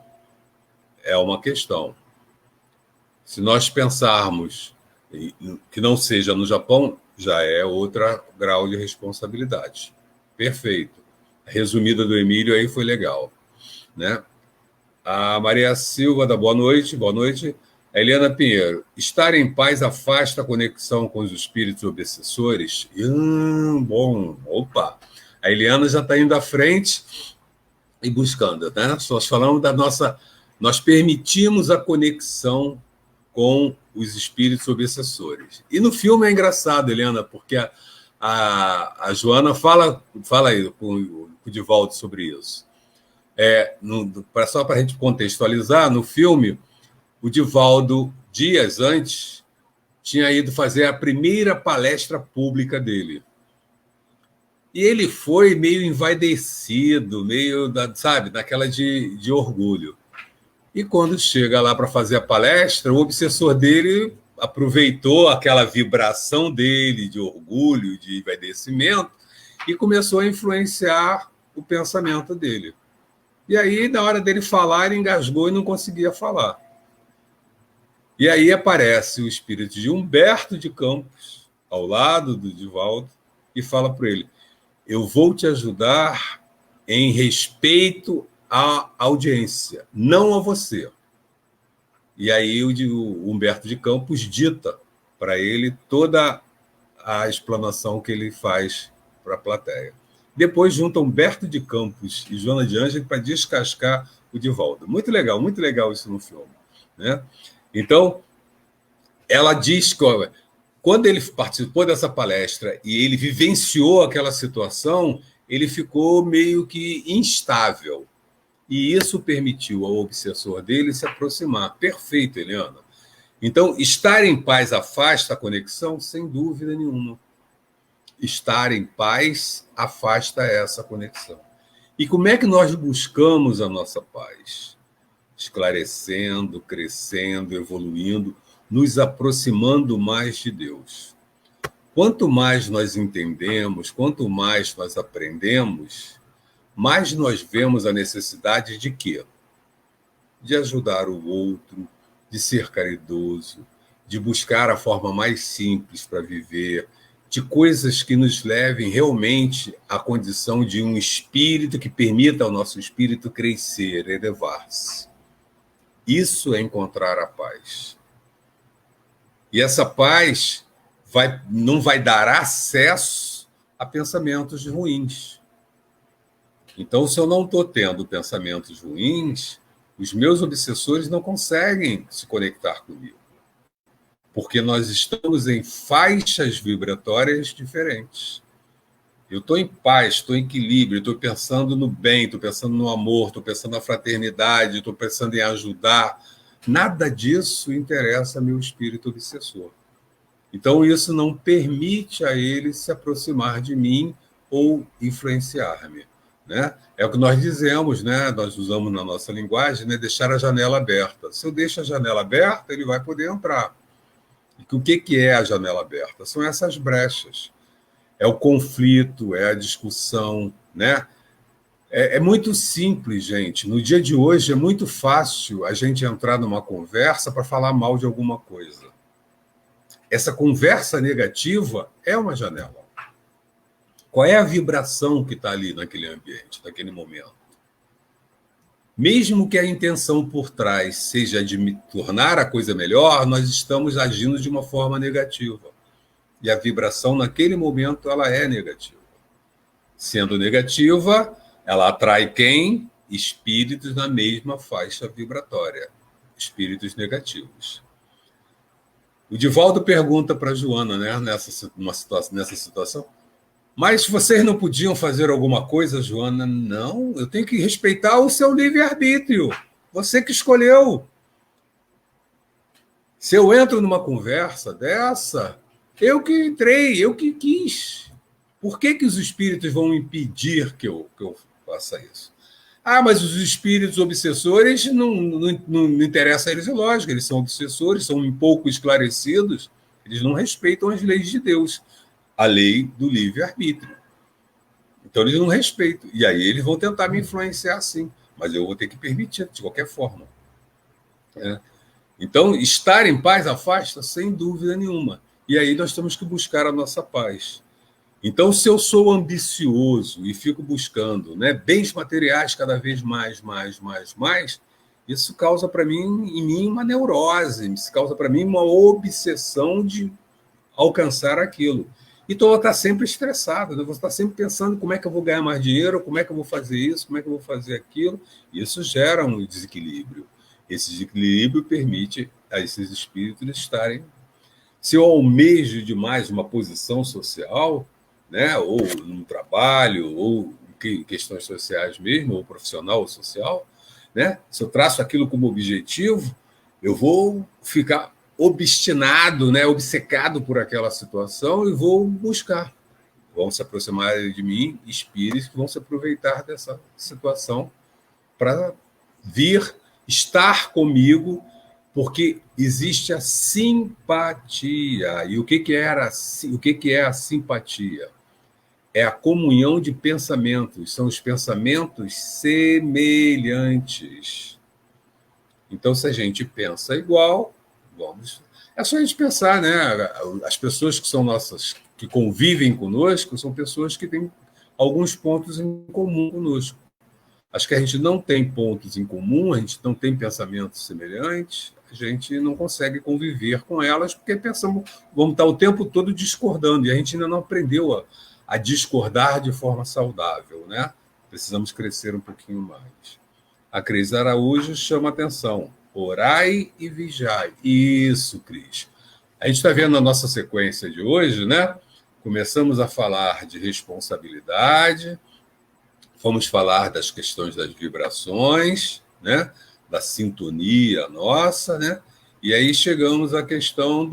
é uma questão. Se nós pensarmos que não seja no Japão, já é outro grau de responsabilidade. Perfeito. A resumida do Emílio aí foi legal, né? A Maria Silva da boa noite, boa noite. A Eliana Pinheiro, estar em paz afasta a conexão com os espíritos obsessores? Bom, opa. A Eliana já está indo à frente e buscando, né? Nós falamos da nossa... Nós permitimos a conexão com os espíritos obsessores. E no filme é engraçado, Helena, porque a Joana fala aí com o Divaldo sobre isso. Só para a gente contextualizar, no filme, o Divaldo, dias antes, tinha ido fazer a primeira palestra pública dele. E ele foi meio envaidecido, meio, sabe, daquela de orgulho. E quando chega lá para fazer a palestra, o obsessor dele aproveitou aquela vibração dele de orgulho, de envaidecimento, e começou a influenciar o pensamento dele. E aí, na hora dele falar, ele engasgou e não conseguia falar. E aí aparece o espírito de Humberto de Campos, ao lado do Divaldo, e fala para ele: eu vou te ajudar em respeito à audiência, não a você. E aí o Humberto de Campos dita para ele toda a explanação que ele faz para a plateia. Depois junta Humberto de Campos e Joana de Ângeles para descascar o Divaldo. Muito legal isso no filme, né? Então, ela diz que quando ele participou dessa palestra e ele vivenciou aquela situação, ele ficou meio que instável. E isso permitiu ao obsessor dele se aproximar. Perfeito, Eliana. Então, estar em paz afasta a conexão? Sem dúvida nenhuma. Estar em paz afasta essa conexão. E como é que nós buscamos a nossa paz? Esclarecendo, crescendo, evoluindo, nos aproximando mais de Deus. Quanto mais nós entendemos, quanto mais nós aprendemos, mais nós vemos a necessidade de quê? De ajudar o outro, de ser caridoso, de buscar a forma mais simples para viver, de coisas que nos levem realmente à condição de um espírito que permita ao nosso espírito crescer, elevar-se. Isso é encontrar a paz. E essa paz não vai dar acesso a pensamentos ruins. Então, se eu não estou tendo pensamentos ruins, os meus obsessores não conseguem se conectar comigo. Porque nós estamos em faixas vibratórias diferentes. Eu estou em paz, estou em equilíbrio, estou pensando no bem, estou pensando no amor, estou pensando na fraternidade, estou pensando em ajudar. Nada disso interessa meu espírito obsessor. Então, isso não permite a ele se aproximar de mim ou influenciar-me. Né? É o que nós dizemos, né? Nós usamos na nossa linguagem, né? Deixar a janela aberta. Se eu deixo a janela aberta, ele vai poder entrar. E o que é a janela aberta? São essas brechas. É o conflito, é a discussão. Né? É muito simples, gente. No dia de hoje é muito fácil a gente entrar numa conversa para falar mal de alguma coisa. Essa conversa negativa é uma janela. Qual é a vibração que está ali naquele ambiente, naquele momento? Mesmo que a intenção por trás seja de me tornar a coisa melhor, nós estamos agindo de uma forma negativa. E a vibração, naquele momento, ela é negativa. Sendo negativa, ela atrai quem? Espíritos na mesma faixa vibratória. Espíritos negativos. O Divaldo pergunta para a Joana, né, nessa situação, mas vocês não podiam fazer alguma coisa, Joana? Não, eu tenho que respeitar o seu livre-arbítrio. Você que escolheu. Se eu entro numa conversa dessa, eu que entrei, eu que quis. Por que os espíritos vão impedir que eu faça isso? Ah, mas os espíritos obsessores não interessa a eles, é lógico, eles são obsessores, são um pouco esclarecidos, eles não respeitam as leis de Deus. A lei do livre-arbítrio. Então, eles não respeitam. E aí, eles vão tentar me influenciar, sim. Mas eu vou ter que permitir, de qualquer forma. Então, estar em paz afasta, sem dúvida nenhuma. E aí nós temos que buscar a nossa paz. Então, se eu sou ambicioso e fico buscando, né, bens materiais cada vez mais, isso causa para mim, em mim, uma neurose, isso causa para mim uma obsessão de alcançar aquilo. Então, eu vou estar sempre estressado, né? Vou estar sempre pensando como é que eu vou ganhar mais dinheiro, como é que eu vou fazer isso, como é que eu vou fazer aquilo. Isso gera um desequilíbrio. Esse desequilíbrio permite a esses espíritos estarem. Se eu almejo demais uma posição social, né, ou no trabalho, ou em questões sociais mesmo, ou profissional ou social, né, se eu traço aquilo como objetivo, eu vou ficar obstinado, né, obcecado por aquela situação e vou buscar. Vão se aproximar de mim espíritos que vão se aproveitar dessa situação para vir estar comigo, porque existe a simpatia. E o que é a simpatia? É a comunhão de pensamentos, são os pensamentos semelhantes. Então, se a gente pensa igual, vamos. É só a gente pensar, né? As pessoas que são nossas, que convivem conosco, são pessoas que têm alguns pontos em comum conosco. Acho que a gente não tem pontos em comum, a gente não tem pensamentos semelhantes, a gente não consegue conviver com elas, porque pensamos, vamos estar o tempo todo discordando, e a gente ainda não aprendeu a discordar de forma saudável, né? Precisamos crescer um pouquinho mais. A Cris Araújo chama atenção. Orai e vigiai. Isso, Cris. A gente está vendo a nossa sequência de hoje, né? Começamos a falar de responsabilidade, fomos falar das questões das vibrações, né? Da sintonia nossa, né? E aí chegamos à questão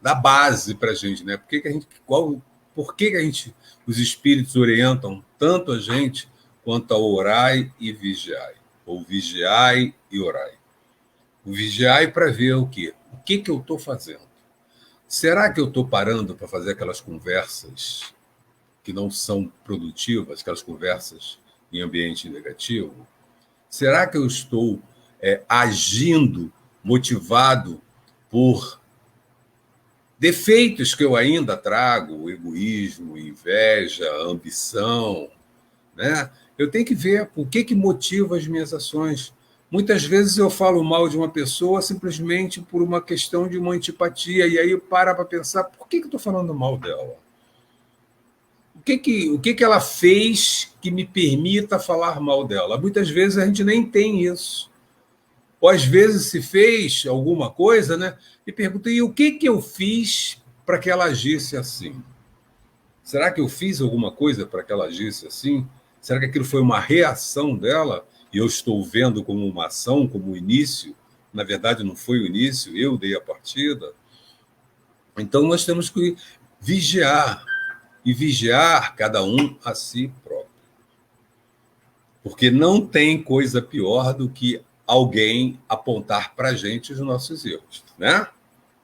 da base para a gente, né? Por que a gente, os espíritos orientam tanto a gente quanto a orai e vigiai, ou vigiai e orai. O vigiai para ver o quê? O que eu estou fazendo? Será que eu estou parando para fazer aquelas conversas que não são produtivas, aquelas conversas em ambiente negativo? Será que eu estou agindo motivado por defeitos que eu ainda trago, o egoísmo, inveja, ambição, né? Eu tenho que ver o que motiva as minhas ações. Muitas vezes eu falo mal de uma pessoa simplesmente por uma questão de uma antipatia, e aí eu paro para pensar, por que eu estou falando mal dela? O que ela fez que me permita falar mal dela? Muitas vezes a gente nem tem isso. Ou às vezes se fez alguma coisa, né? E pergunta, e o que eu fiz para que ela agisse assim? Será que eu fiz alguma coisa para que ela agisse assim? Será que aquilo foi uma reação dela e eu estou vendo como uma ação, como um início? Na verdade, não foi o início, eu dei a partida. Então, nós temos que vigiar, e vigiar cada um a si próprio. Porque não tem coisa pior do que alguém apontar para a gente os nossos erros, né?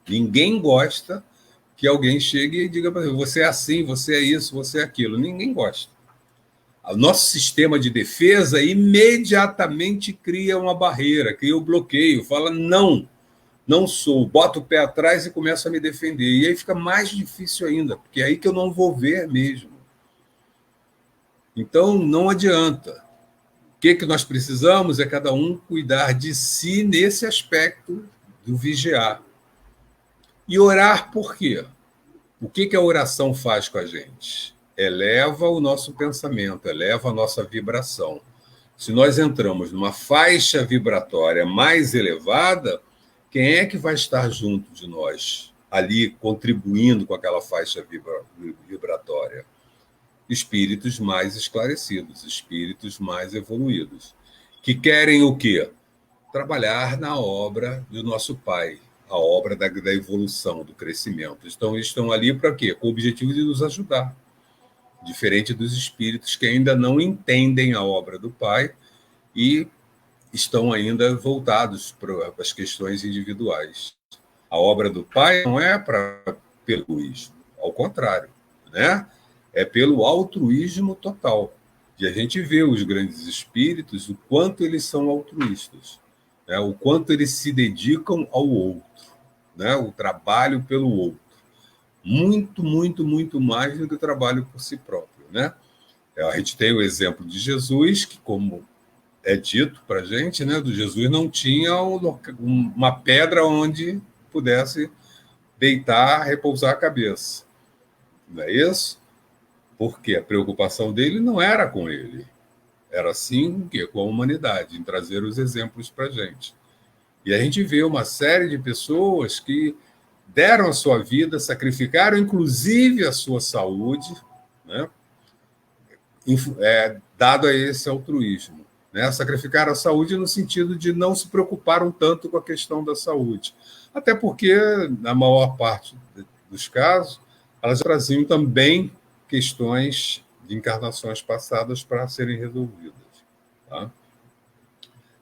Ninguém gosta que alguém chegue e diga para você é assim, você é isso, você é aquilo. Ninguém gosta. O nosso sistema de defesa imediatamente cria uma barreira, cria um bloqueio, fala não sou, bota o pé atrás e começa a me defender. E aí fica mais difícil ainda, porque é aí que eu não vou ver mesmo. Então, não adianta. O que nós precisamos é cada um cuidar de si nesse aspecto do vigiar. E orar por quê? O que a oração faz com a gente? Eleva o nosso pensamento, eleva a nossa vibração. Se nós entramos numa faixa vibratória mais elevada, quem é que vai estar junto de nós, ali contribuindo com aquela faixa vibratória? Espíritos mais esclarecidos, espíritos mais evoluídos, que querem o quê? Trabalhar na obra do nosso Pai, a obra da evolução, do crescimento. Então, estão ali para quê? Com o objetivo de nos ajudar. Diferente dos espíritos que ainda não entendem a obra do Pai e estão ainda voltados para as questões individuais. A obra do Pai não é pelo egoísmo, ao contrário, né? É pelo altruísmo total. E a gente vê os grandes espíritos, o quanto eles são altruístas, o quanto eles se dedicam ao outro, né? O trabalho pelo outro. muito, muito, muito mais do que o trabalho por si próprio, né? A gente tem o exemplo de Jesus, que, como é dito para a gente, né, do Jesus não tinha uma pedra onde pudesse deitar, repousar a cabeça. Não é isso? Porque a preocupação dele não era com ele, era sim com a humanidade, em trazer os exemplos para a gente. E a gente vê uma série de pessoas que deram a sua vida, sacrificaram inclusive a sua saúde, né, dado a esse altruísmo. Né? Sacrificaram a saúde no sentido de não se preocuparam tanto com a questão da saúde. Até porque, na maior parte dos casos, elas traziam também questões de encarnações passadas para serem resolvidas. Tá?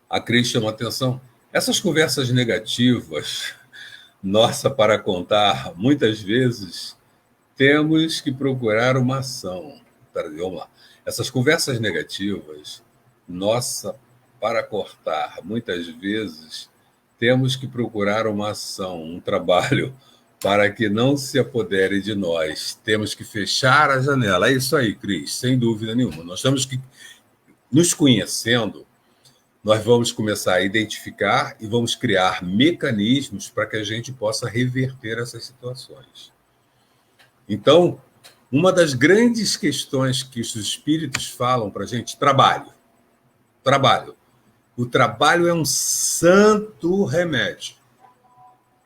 A Cris chama atenção. Essas conversas negativas, nossa, para contar, muitas vezes temos que procurar uma ação. Vamos lá. Essas conversas negativas, nossa, para cortar, muitas vezes temos que procurar uma ação, um trabalho, para que não se apodere de nós. Temos que fechar a janela. É isso aí, Cris, sem dúvida nenhuma. Nós temos que, nos conhecendo, nós vamos começar a identificar e vamos criar mecanismos para que a gente possa reverter essas situações. Então, uma das grandes questões que os espíritos falam para a gente, trabalho. Trabalho. O trabalho é um santo remédio.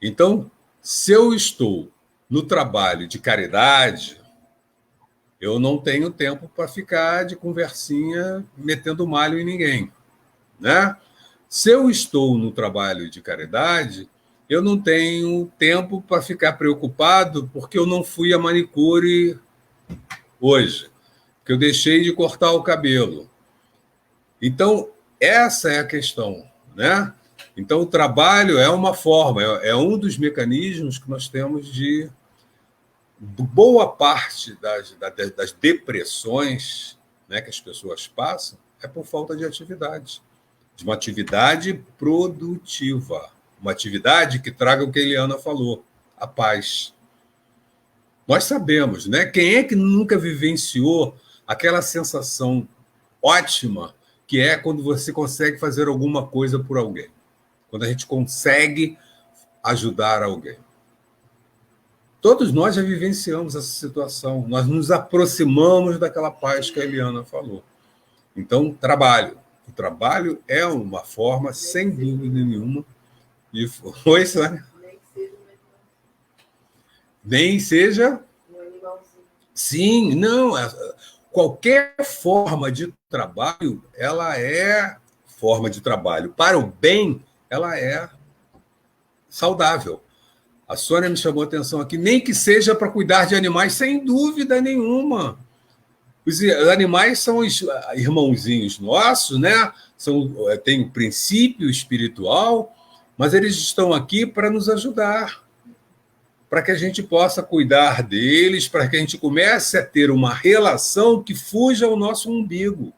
Então, se eu estou no trabalho de caridade, eu não tenho tempo para ficar de conversinha metendo malho em ninguém. Né? Se eu estou no trabalho de caridade, eu não tenho tempo para ficar preocupado porque eu não fui a manicure hoje, que eu deixei de cortar o cabelo. Então, essa é a questão, né? Então, o trabalho é uma forma, é um dos mecanismos que nós temos de boa parte das depressões, né, que as pessoas passam é por falta de atividade. De uma atividade produtiva, uma atividade que traga o que a Eliana falou, a paz. Nós sabemos, né? Quem é que nunca vivenciou aquela sensação ótima que é quando você consegue fazer alguma coisa por alguém? Quando a gente consegue ajudar alguém. Todos nós já vivenciamos essa situação. Nós nos aproximamos daquela paz que a Eliana falou. Então, trabalho. O trabalho é uma forma, sem dúvida nenhuma, de... Oi, Sônia? Nem seja... Sim, não. Qualquer forma de trabalho, ela é forma de trabalho. Para o bem, ela é saudável. A Sônia me chamou a atenção aqui, nem que seja para cuidar de animais, sem dúvida nenhuma. Os animais são os irmãozinhos nossos, né? Tem um princípio espiritual, mas eles estão aqui para nos ajudar, para que a gente possa cuidar deles, para que a gente comece a ter uma relação que fuja ao nosso umbigo.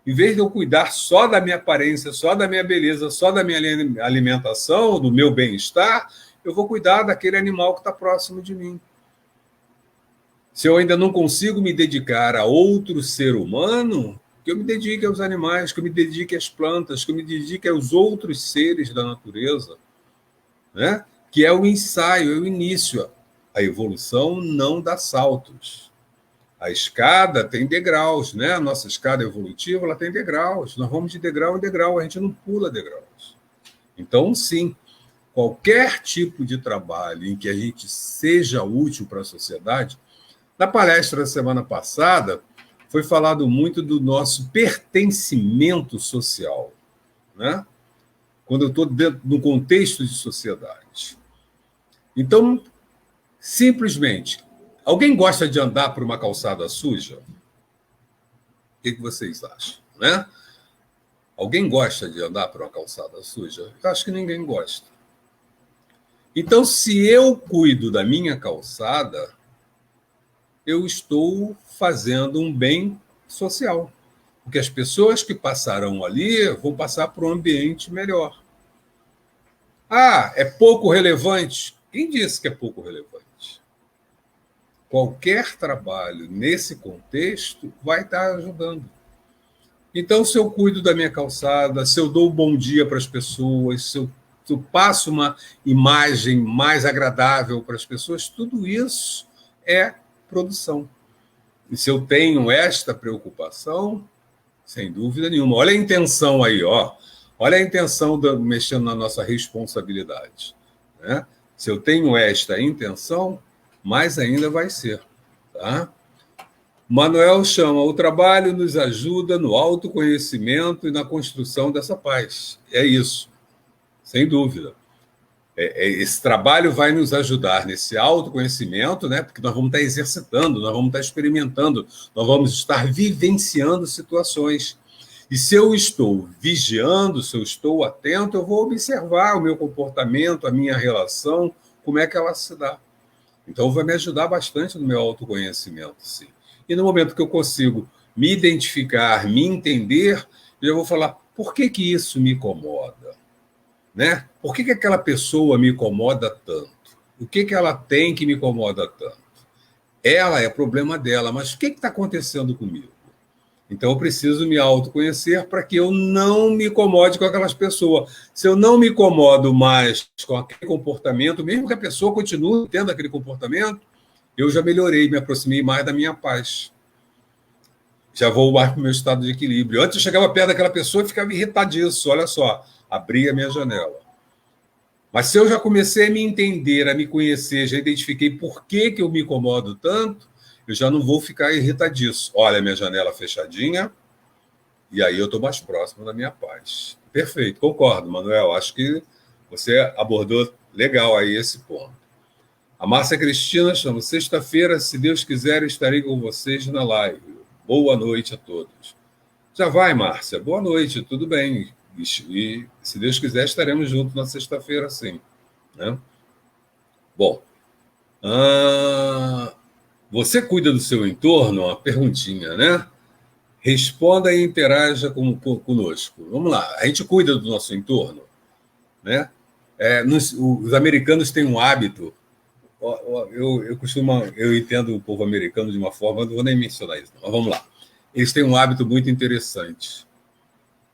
Em vez de eu cuidar só da minha aparência, só da minha beleza, só da minha alimentação, do meu bem-estar, eu vou cuidar daquele animal que está próximo de mim. Se eu ainda não consigo me dedicar a outro ser humano, que eu me dedique aos animais, que eu me dedique às plantas, que eu me dedique aos outros seres da natureza, né? Que é o ensaio, é o início. A evolução não dá saltos. A escada tem degraus, né? A nossa escada evolutiva ela tem degraus. Nós vamos de degrau em degrau, a gente não pula degraus. Então, sim, qualquer tipo de trabalho em que a gente seja útil para a sociedade. Na palestra da semana passada, foi falado muito do nosso pertencimento social, né? Quando eu estou dentro de um contexto de sociedade. Então, simplesmente, alguém gosta de andar por uma calçada suja? O que vocês acham, né? Alguém gosta de andar por uma calçada suja? Eu acho que ninguém gosta. Então, se eu cuido da minha calçada, eu estou fazendo um bem social. Porque as pessoas que passarão ali vão passar para um ambiente melhor. Ah, é pouco relevante? Quem disse que é pouco relevante? qualquer trabalho nesse contexto vai estar ajudando. Então, se eu cuido da minha calçada, se eu dou um bom dia para as pessoas, se eu passo uma imagem mais agradável para as pessoas, tudo isso é produção. E se eu tenho esta preocupação, sem dúvida nenhuma. Olha a intenção aí, ó. Olha a intenção mexendo na nossa responsabilidade. Né? Se eu tenho esta intenção, mais ainda vai ser. Tá? Manuel chama: o trabalho nos ajuda no autoconhecimento e na construção dessa paz. É isso, sem dúvida. Esse trabalho vai nos ajudar nesse autoconhecimento, né? Porque nós vamos estar exercitando, nós vamos estar experimentando, nós vamos estar vivenciando situações. E se eu estou vigiando, se eu estou atento, eu vou observar o meu comportamento, a minha relação, como é que ela se dá. Então, vai me ajudar bastante no meu autoconhecimento, sim. E no momento que eu consigo me identificar, me entender, eu vou falar: por que isso me incomoda? Né? Por que aquela pessoa me incomoda tanto? O que ela tem que me incomoda tanto? Ela é problema dela, mas o que está acontecendo comigo? Então, eu preciso me autoconhecer para que eu não me incomode com aquelas pessoas. Se eu não me incomodo mais com aquele comportamento, mesmo que a pessoa continue tendo aquele comportamento, eu já melhorei, me aproximei mais da minha paz. Já vou mais para o meu estado de equilíbrio. Antes eu chegava perto daquela pessoa e ficava irritadiço, olha só, abria a minha janela. Mas se eu já comecei a me entender, a me conhecer, já identifiquei por que eu me incomodo tanto, eu já não vou ficar irritadiço. Olha a minha janela fechadinha, e aí eu estou mais próximo da minha paz. Perfeito, concordo, Manuel. Acho que você abordou legal aí esse ponto. A Márcia Cristina chama: sexta-feira, se Deus quiser, estarei com vocês na live. Boa noite a todos. Já vai, Márcia. Boa noite, tudo bem. E se Deus quiser, estaremos juntos na sexta-feira, sim. Né? Bom, você cuida do seu entorno? Uma perguntinha, né? Responda e interaja conosco. Vamos lá, a gente cuida do nosso entorno, né? Os americanos têm um hábito. Eu entendo o povo americano de uma forma, não vou nem mencionar isso, mas vamos lá. Eles têm um hábito muito interessante.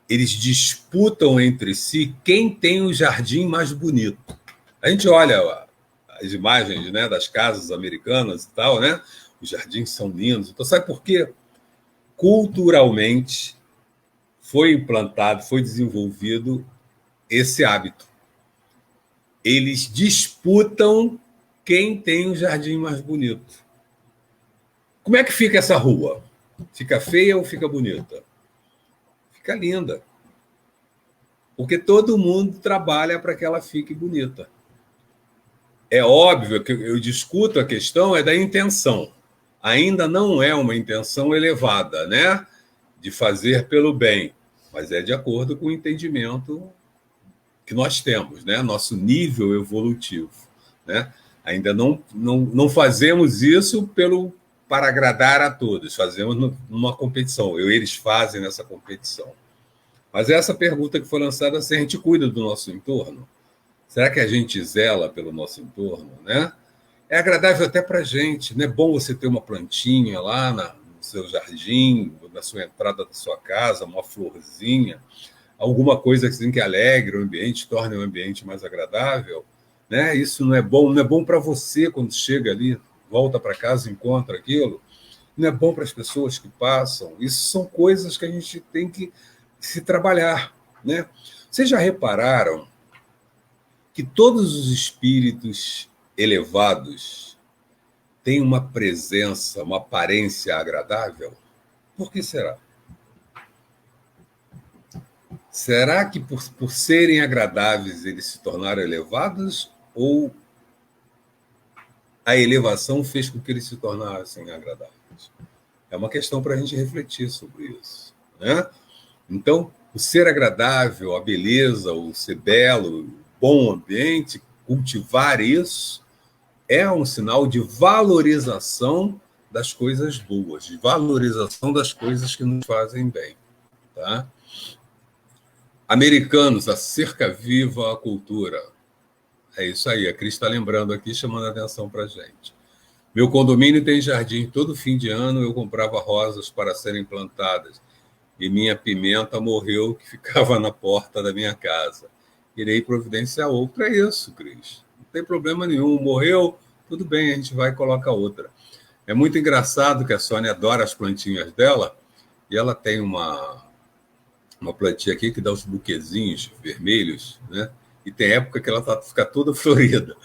Eles disputam entre si quem tem o jardim mais bonito. A gente olha as imagens, né, das casas americanas e tal, né? Os jardins são lindos. Então, sabe por quê? Culturalmente foi implantado, foi desenvolvido esse hábito. Eles disputam quem tem o jardim mais bonito. Como é que fica essa rua? Fica feia ou fica bonita? Fica linda. Porque todo mundo trabalha para que ela fique bonita. É óbvio que eu discuto a questão da intenção. Ainda não é uma intenção elevada, né? De fazer pelo bem, mas é de acordo com o entendimento que nós temos, né? Nosso nível evolutivo, né? Ainda não fazemos isso para agradar a todos, fazemos numa competição. Eles fazem nessa competição. Mas essa pergunta que foi lançada: se a gente cuida do nosso entorno, será que a gente zela pelo nosso entorno, né? É agradável até para a gente, não é bom você ter uma plantinha lá no seu jardim, na sua entrada da sua casa, uma florzinha, alguma coisa assim que alegre o ambiente, torne o ambiente mais agradável, né? Isso não é bom para você quando chega ali, volta para casa e encontra aquilo, não é bom para as pessoas que passam. Isso são coisas que a gente tem que se trabalhar, né? Vocês já repararam que todos os espíritos elevados têm uma presença, uma aparência agradável? Por que será? Será que por serem agradáveis eles se tornaram elevados, ou a elevação fez com que eles se tornassem agradáveis? É uma questão para a gente refletir sobre isso, né? Então, o ser agradável, a beleza, o ser belo, o bom ambiente, cultivar isso é um sinal de valorização das coisas boas, de valorização das coisas que nos fazem bem. Tá? Americanos, a cerca viva a cultura. É isso aí, a Cris está lembrando aqui, chamando a atenção para a gente. Meu condomínio tem jardim. Todo fim de ano eu comprava rosas para serem plantadas. E minha pimenta morreu, que ficava na porta da minha casa. Irei providenciar outra. É isso, Cris. Não tem problema nenhum. Morreu, tudo bem, a gente vai e coloca outra. É muito engraçado que a Sônia adora as plantinhas dela. E ela tem uma plantinha aqui que dá os buquezinhos vermelhos, né? E tem época que ela fica toda florida.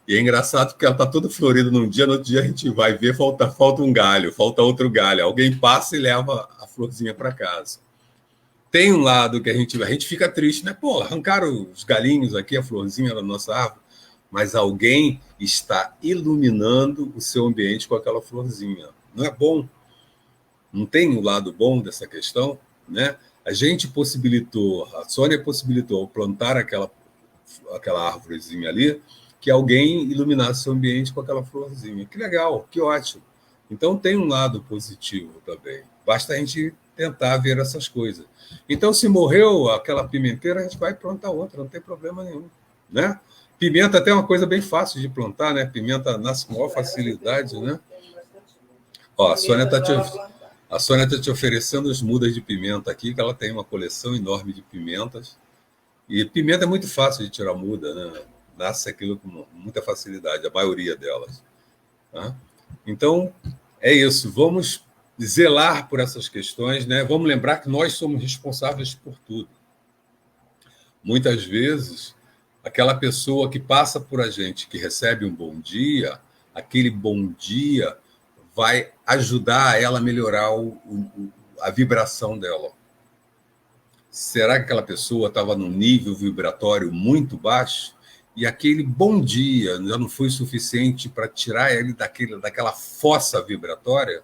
E é engraçado porque ela está toda florida num dia, no outro dia a gente vai ver, falta um galho, falta outro galho. Alguém passa e leva a florzinha para casa. Tem um lado que a gente fica triste, né? Pô, arrancaram os galinhos aqui, a florzinha da nossa árvore, mas alguém está iluminando o seu ambiente com aquela florzinha. Não é bom? Não tem o lado bom dessa questão, né? A gente possibilitou, a Sônia possibilitou plantar aquela árvorezinha ali, que alguém iluminasse o ambiente com aquela florzinha. Que legal, que ótimo. Então tem um lado positivo também. Basta a gente tentar ver essas coisas. Então, se morreu aquela pimenteira, a gente vai plantar outra, não tem problema nenhum, né? Pimenta até é uma coisa bem fácil de plantar, né? Pimenta nasce com maior facilidade, né? Ó, a Sônia está te oferecendo as mudas de pimenta aqui, que ela tem uma coleção enorme de pimentas. E pimenta é muito fácil de tirar muda, né? Nasce aquilo com muita facilidade, a maioria delas. Tá? Então, é isso. Vamos zelar por essas questões, né? Vamos lembrar que nós somos responsáveis por tudo. Muitas vezes, aquela pessoa que passa por a gente, que recebe um bom dia, aquele bom dia vai ajudar ela a melhorar a vibração dela. Será que aquela pessoa estava num nível vibratório muito baixo e aquele bom dia já não foi suficiente para tirar ele daquela fossa vibratória?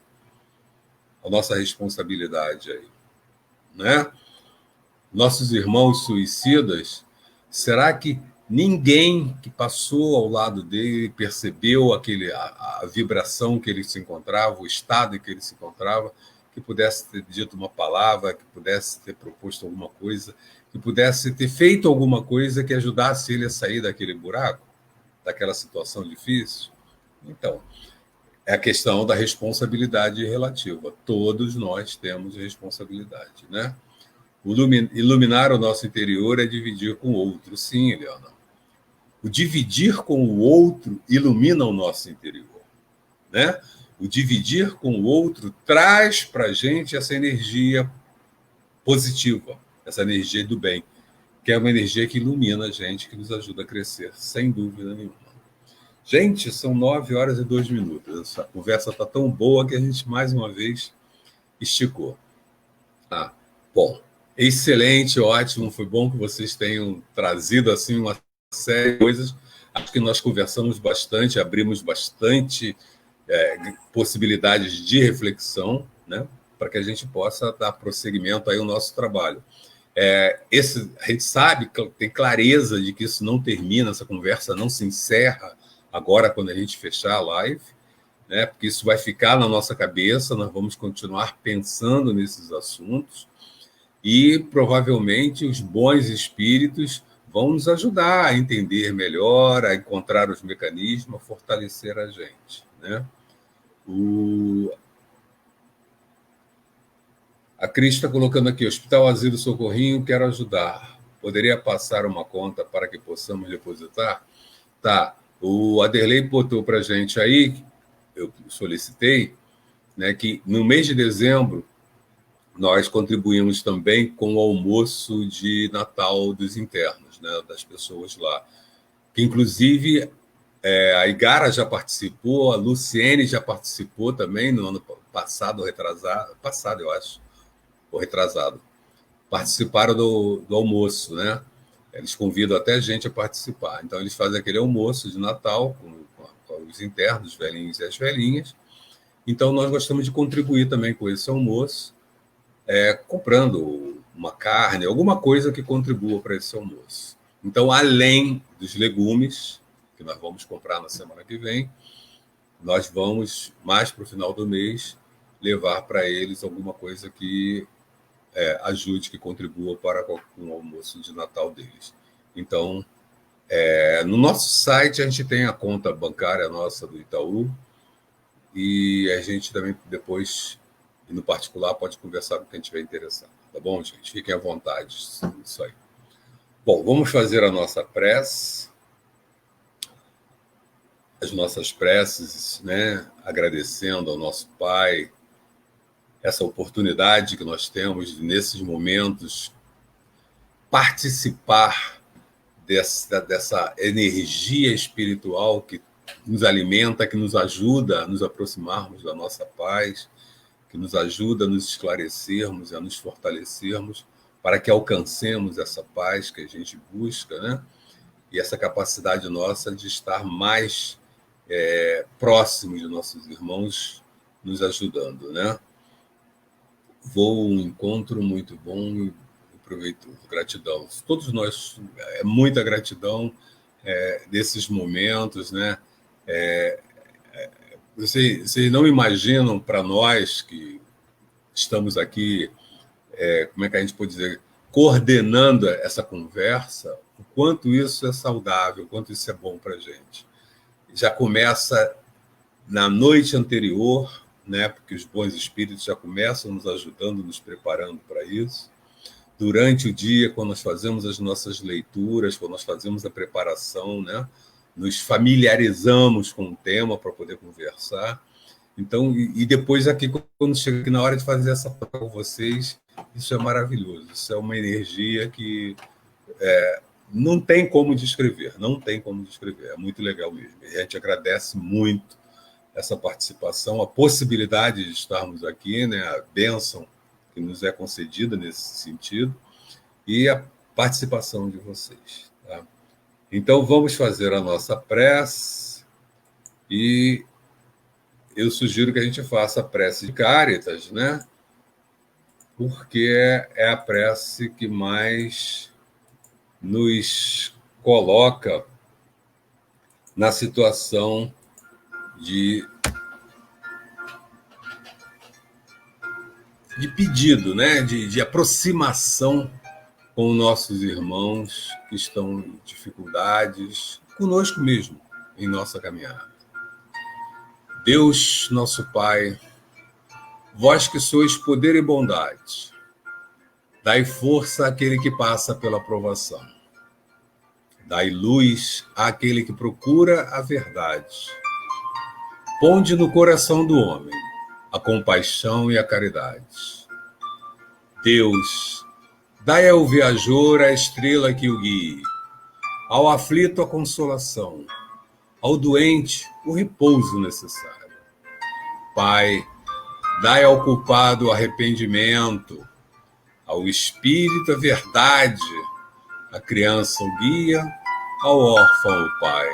A nossa responsabilidade aí, né? Nossos irmãos suicidas, será que ninguém que passou ao lado dele percebeu a vibração que ele se encontrava, o estado em que ele se encontrava, que pudesse ter dito uma palavra, que pudesse ter proposto alguma coisa, que pudesse ter feito alguma coisa que ajudasse ele a sair daquele buraco, daquela situação difícil? Então, é a questão da responsabilidade relativa. Todos nós temos responsabilidade, né? Iluminar o nosso interior é dividir com o outro. Sim, Eliana. O dividir com o outro ilumina o nosso interior, né? O dividir com o outro traz para a gente essa energia positiva, essa energia do bem, que é uma energia que ilumina a gente, que nos ajuda a crescer, sem dúvida nenhuma. Gente, são 9 horas e 2 minutos. Essa conversa está tão boa que a gente, mais uma vez, esticou. Ah, bom. Excelente, ótimo. Foi bom que vocês tenham trazido assim uma série de coisas. Acho que nós conversamos bastante, abrimos bastante possibilidades de reflexão, né, para que a gente possa dar prosseguimento aí ao nosso trabalho. A gente sabe, tem clareza de que isso não termina, essa conversa não se encerra agora quando a gente fechar a live, né, porque isso vai ficar na nossa cabeça, nós vamos continuar pensando nesses assuntos. E provavelmente os bons espíritos vão nos ajudar a entender melhor, a encontrar os mecanismos, a fortalecer a gente, né? A Cris está colocando aqui, Hospital Asilo Socorrinho, quero ajudar. Poderia passar uma conta para que possamos depositar? Tá. O Aderlei botou para a gente aí, eu solicitei, né, que no mês de dezembro nós contribuímos também com o almoço de Natal dos internos, né, das pessoas lá. Que, inclusive, a Igara já participou, a Luciene já participou também no ano passado, passado, eu acho, ou retrasado. Participaram do almoço, né? Eles convidam até a gente a participar. Então, eles fazem aquele almoço de Natal com os internos, os velhinhos e as velhinhas. Então, nós gostamos de contribuir também com esse almoço, comprando uma carne, alguma coisa que contribua para esse almoço. Então, além dos legumes, que nós vamos comprar na semana que vem, nós vamos, mais para o final do mês, levar para eles alguma coisa que ajude, que contribua para o almoço de Natal deles. Então, no nosso site, a gente tem a conta bancária nossa do Itaú, e a gente também depois, no particular, pode conversar com quem estiver interessado. Tá bom, gente? Fiquem à vontade. Isso aí. Bom, vamos fazer a nossa prece. As nossas preces, né? Agradecendo ao nosso Pai essa oportunidade que nós temos de, nesses momentos, participar dessa energia espiritual que nos alimenta, que nos ajuda a nos aproximarmos da nossa paz, que nos ajuda a nos esclarecermos e a nos fortalecermos para que alcancemos essa paz que a gente busca, né? E essa capacidade nossa de estar mais próximos de nossos irmãos, nos ajudando, né? Vou um encontro muito bom e proveitoso. Gratidão. Todos nós, muita gratidão desses momentos, né? Vocês não imaginam, para nós que estamos aqui, como é que a gente pode dizer, coordenando essa conversa, o quanto isso é saudável, o quanto isso é bom para a gente. Já começa na noite anterior, né? Porque os bons espíritos já começam nos ajudando, nos preparando para isso. Durante o dia, quando nós fazemos as nossas leituras, quando nós fazemos a preparação, né? Nos familiarizamos com o tema para poder conversar. Então, e depois aqui, quando chega aqui na hora de fazer essa prova com vocês, isso é maravilhoso. Isso é uma energia que não tem como descrever, não tem como descrever. É muito legal mesmo. E a gente agradece muito essa participação, a possibilidade de estarmos aqui, né? A bênção que nos é concedida nesse sentido, e a participação de vocês. Tá? Então, vamos fazer a nossa prece, e eu sugiro que a gente faça a prece de Caritas, né? Porque é a prece que mais nos coloca na situação de pedido, né? De aproximação com nossos irmãos que estão em dificuldades, conosco mesmo, em nossa caminhada. Deus, nosso Pai, vós que sois poder e bondade, dai força àquele que passa pela provação. Dai luz àquele que procura a verdade. Ponde no coração do homem a compaixão e a caridade. Deus, dai ao viajor a estrela que o guie, ao aflito a consolação, ao doente o repouso necessário. Pai, dai ao culpado o arrependimento, ao espírito a verdade, à criança o guia, ao órfão o pai.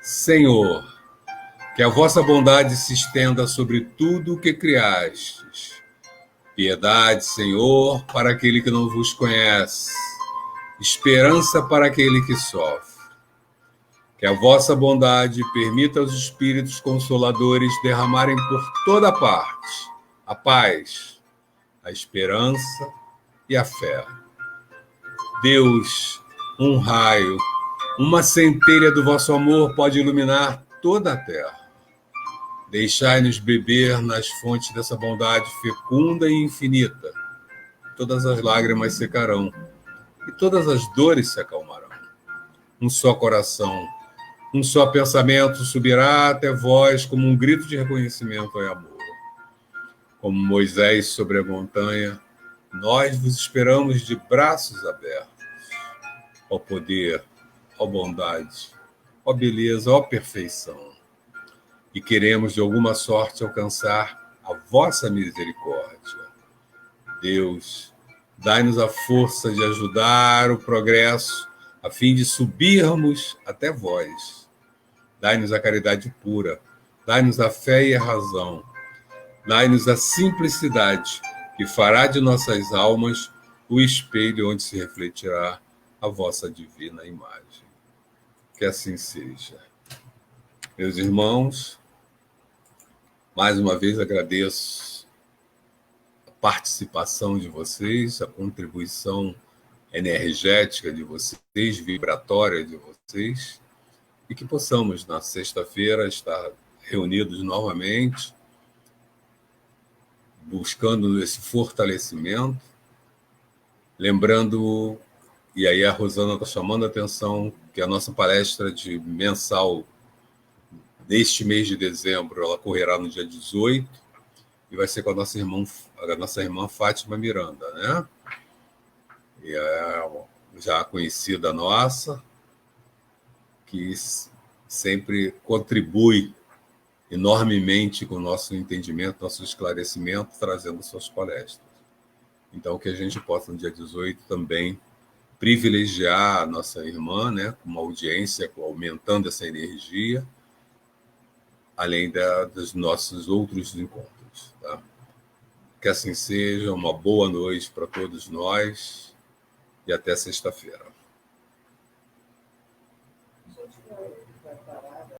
Senhor, que a vossa bondade se estenda sobre tudo o que criastes. Piedade, Senhor, para aquele que não vos conhece, esperança para aquele que sofre. Que a vossa bondade permita aos espíritos consoladores derramarem por toda parte a paz, a esperança e a fé. Deus, um raio, uma centelha do vosso amor pode iluminar toda a terra. Deixai-nos beber nas fontes dessa bondade fecunda e infinita. Todas as lágrimas secarão e todas as dores se acalmarão. Um só coração, um só pensamento subirá até vós como um grito de reconhecimento e amor. Como Moisés sobre a montanha, nós vos esperamos de braços abertos. Ó poder, ó bondade, ó beleza, ó perfeição. E queremos de alguma sorte alcançar a vossa misericórdia. Deus, dai-nos a força de ajudar o progresso, a fim de subirmos até vós. Dai-nos a caridade pura, dai-nos a fé e a razão, dai-nos a simplicidade, que fará de nossas almas o espelho onde se refletirá a vossa divina imagem. Que assim seja. Meus irmãos, mais uma vez agradeço a participação de vocês, a contribuição energética de vocês, vibratória de vocês, e que possamos, na sexta-feira, estar reunidos novamente, buscando esse fortalecimento, lembrando, e aí a Rosana está chamando a atenção, que a nossa palestra de mensal deste mês de dezembro, ela correrá no dia 18, e vai ser com a nossa irmã Fátima Miranda, né? E é já conhecida nossa, que sempre contribui enormemente com o nosso entendimento, nosso esclarecimento, trazendo suas palestras. Então, que a gente possa, no dia 18, também privilegiar a nossa irmã, né, com uma audiência, aumentando essa energia, além dos nossos outros encontros. Tá? Que assim seja, uma boa noite para todos nós e até sexta-feira.